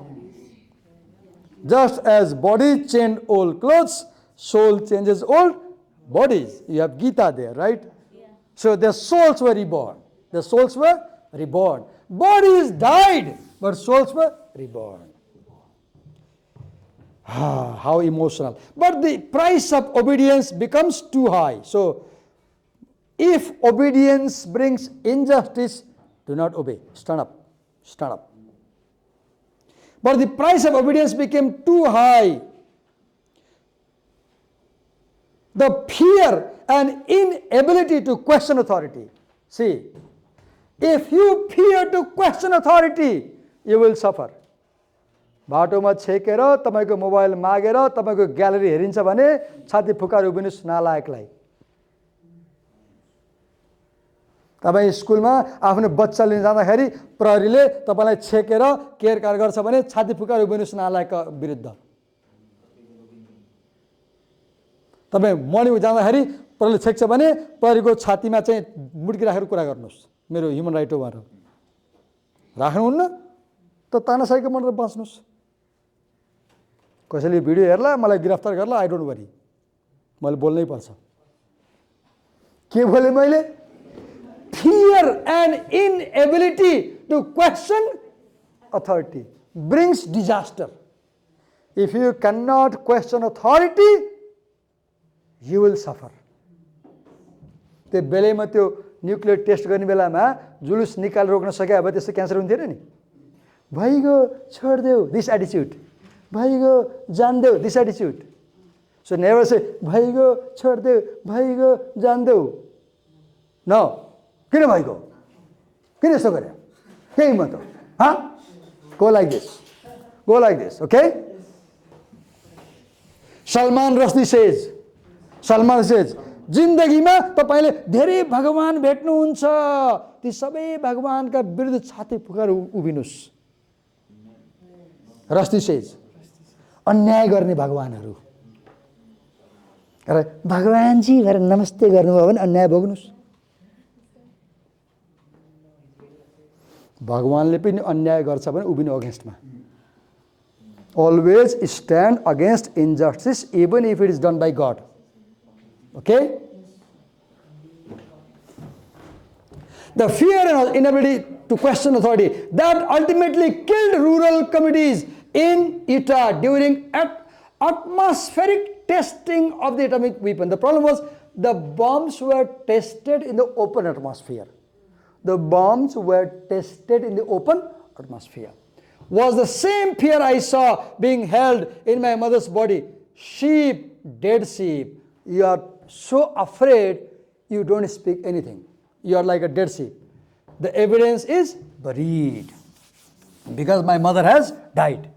Just as body changes old clothes, soul changes old bodies. You have Gita there, right? Yeah. So their souls were reborn. The souls were reborn. Bodies died, but souls were reborn. How emotional. But the price of obedience becomes too high. So, if obedience brings injustice, do not obey. Stand up. Stand up. But the price of obedience became too high. The fear and inability to question authority. See, if you fear to question authority, you will suffer. बाटोमा छेकेर तपाईको mobile मागेर तपाईको gallery हेरिन्छ भने छाती फुकाएर उभिनुस् नालायकलाई। तपाई स्कुलमा आफ्नो बच्चा लिन जाँदाखेरि प्रहरीले तपाईलाई छेकेर केरकार गर्छ भने छाती फुकाएर उभिनुस् नालायक विरुद्ध। तपाई मर्निङ जाँदाखेरि प्रहरीले छेक्छ भने प्रहरीको छातीमा चाहिँ मुड्की राखेर कुरा गर्नुस्, मेरो ह्युमन राइट हो भनेर। राख्नुहुन्न त तानाशाहीको मनबाट बाँच्नुस्। कसैले भिडियो हेर्ला मलाई गिरफ्तार गर्ला, आई डोन्ट वरी, मैले बोल्नै पर्छ। के बोले मैले? Fear and inability to question authority brings disaster. If you cannot question authority, you will suffer. त्यो बेलैमा त्यो न्युक्लियर टेस्ट गर्ने बेलामा जुलुस निकाल रोक्न सके भए त्यस्तो क्यान्सर हुन्थेन नि। भइगयो छोड्देऊ, दिस एटिट्युड। भइगयो जान्देऊ, दिस एटिट्युड। सो नेभर से भइगयो छोड्देऊ, भइगयो जान्देऊ। नो, किन भइगयो? किन यस्तो गरे? केही म त go like this, go like this, okay? Salman Rushdie says, जिन्दगीमा तपाईले धेरै भगवान भेट्नुहुन्छ, ती सबै भगवानका विरुद्ध छाती फुकाएर उभिनुस्। रस्दी सेज, अन्याय गर्ने भगवानहरू। र भगवानजी भनेर नमस्ते गर्नुभयो भने अन्याय भोग्नुस्। भगवानले पनि अन्याय गर्छ भने उभिनु अगेन्स्टमा। Always stand against injustice even if it is done by God. Okay? The fear and inability to question authority that ultimately killed rural communities in Utah during atmospheric testing of the atomic weapon. The problem was the bombs were tested in the open atmosphere. The bombs were tested in the open atmosphere. Was the same fear I saw being held in my mother's body. Sheep, dead sheep. You are so afraid you don't speak anything. You are like a dead sheep. The evidence is buried because my mother has died.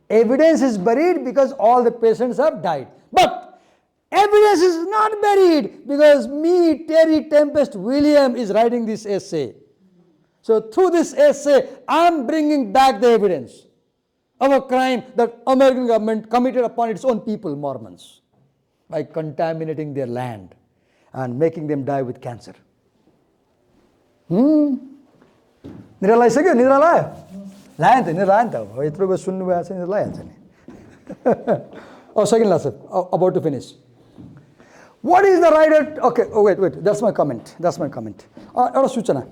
Evidence is buried because all the patients have died. But evidence is not buried because me, Terry Tempest William, is writing this essay. So through this essay, I am bringing back the evidence of a crime that American government committed upon its own people, Mormons, by contaminating their land and making them die with cancer. निद्रा लागिसक्यो? निद्रा लाग्यो? लाग्यो नि त हो, यत्रो बेला सुन्नुभएको छ नि लागिहाल्छ नि। Second lesson, about to finish. What is the right? Okay, wait, that's my comment. एउटा सूचना,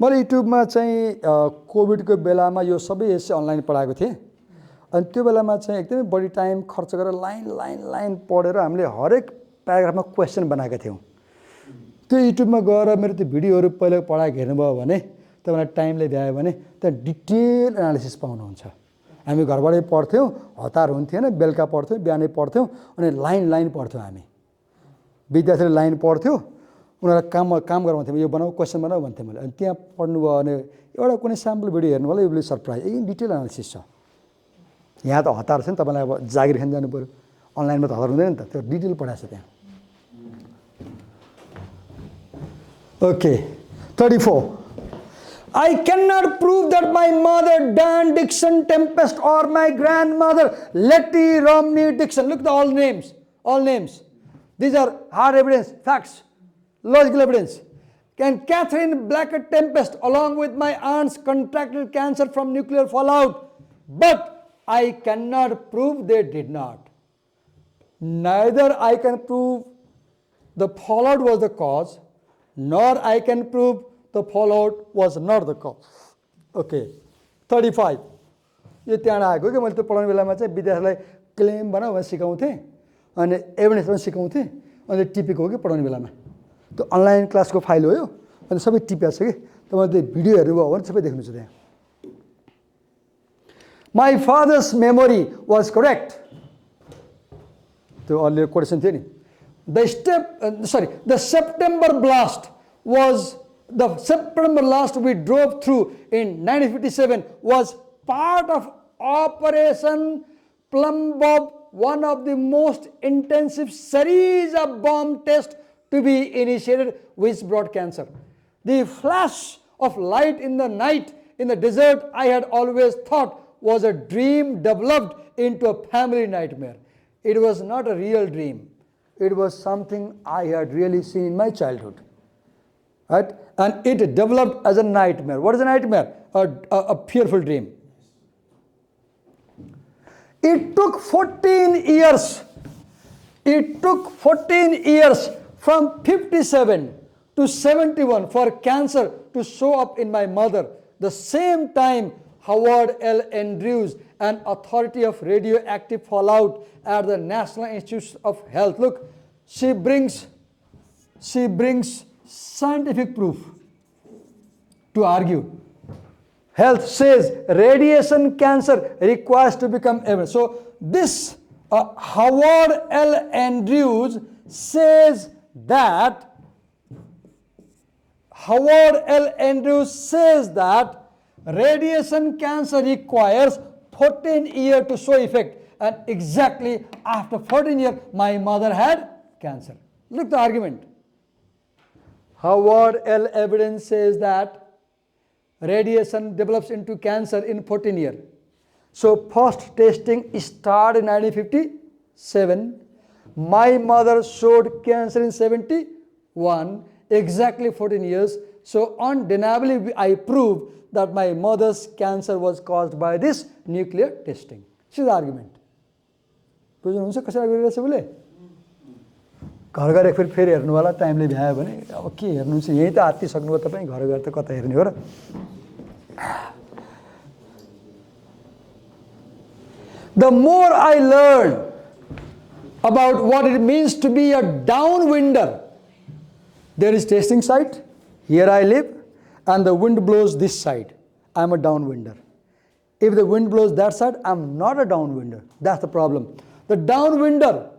मैले युट्युबमा चाहिँ कोभिडको बेलामा यो सबै एसे अनलाइन पढाएको थिएँ। अनि त्यो बेलामा चाहिँ एकदमै बढी टाइम खर्च गरेर लाइन पढेर हामीले हरेक प्याराग्राफमा क्वेसन बनाएका थियौँ। त्यो युट्युबमा गएर मेरो त्यो भिडियोहरू पहिला पढाएको हेर्नुभयो भने, तपाईँलाई टाइमले भ्यायो भने त्यहाँ डिटेल एनालिसिस पाउनुहुन्छ। हामी घरबाटै पढ्थ्यौँ, हतार हुन्थेन, बेलुका पढ्थ्यौँ, बिहानै पढ्थ्यौँ, अनि लाइन पढ्थ्यौँ हामी। विद्यार्थीले लाइन पढ्थ्यो, उनीहरूलाई काम गराउँथ्यो, यो बनाऊ, क्वेसन बनाऊ भन्थेँ मैले। अनि त्यहाँ पढ्नुभयो भने एउटा कुनै स्याम्पल भिडियो हेर्नु होला, यो will surprise, in detail analysis छ। यहाँ त हतार छ नि, तपाईँलाई अब जागिर खान जानु पऱ्यो, अनलाइनमा त हतार हुँदैन नि त, त्यो डिटेल पढाएको छ त्यहाँ। Okay, 34. I cannot prove that my mother, Dan Dixon Tempest, or my grandmother, Letty Romney Dixon. Look at all names, all names. These are hard evidence, facts, logical evidence. Can Catherine Blackett Tempest, along with my aunts, contracted cancer from nuclear fallout? But I cannot prove they did not. Neither I can prove the fallout was the cause, nor I can prove the fallout was not the cause. Okay, 35. यो त्यहाँ आएको कि मैले त्यो पढाउने बेलामा चाहिँ विद्यार्थीलाई claim बनाऊ भनेर सिकाउँथेँ, अनि एभिडेन्स पनि सिकाउँथेँ, अनि टिपेको हो कि पढाउने बेलामा। त्यो अनलाइन क्लासको फाइल हो यो, अनि सबै टिपेको छ कि, तपाईँले भिडियो हेर्नुभयो भने सबै देख्नुहुन्छ त्यहाँ। My father's memory was correct. त्यो अर्लियर कोटेसन थियो नि। The September blast we drove through in 1957 was part of Operation Plum Bob, one of the most intensive series of bomb tests to be initiated, which brought cancer. The flash of light in the night in the desert I had always thought was a dream developed into a family nightmare. It was not a real dream. It was something I had really seen in my childhood. Right? And it developed as a nightmare. What is a nightmare? A fearful dream. It took 14 years. It took 14 years from 57 to 71 for cancer to show up in my mother. The same time Howard L. Andrews, an authority of radioactive fallout at the National Institutes of Health. Look, she brings scientific proof to argue. Health says radiation cancer requires to become evidence. So this Howard L. Andrews says that radiation cancer requires 14 years to show effect, and exactly after 14 years my mother had cancer. Look at the argument. Howard L. evidence says that radiation develops into cancer in 14 years. So post testing started in 1957. My mother showed cancer in 71, exactly 14 years. So undeniably I prove that my mother's cancer was caused by this nuclear testing. This is the argument. बुझ्नुहुन्छ कसरी गरिरहेछ उसले? घर गएर फेरि हेर्नु होला, टाइमले भ्यायो भने अब के हेर्नुहुन्छ, यही त आत्तिसक्नुभयो तपाईँ, घर गएर त कता हेर्ने हो र? The more I learn about what it means to be a downwinder, there is testing site, here I live, and the wind blows this side. I'm a downwinder. If the wind blows that side, I'm not a downwinder. That's the problem. The downwinder,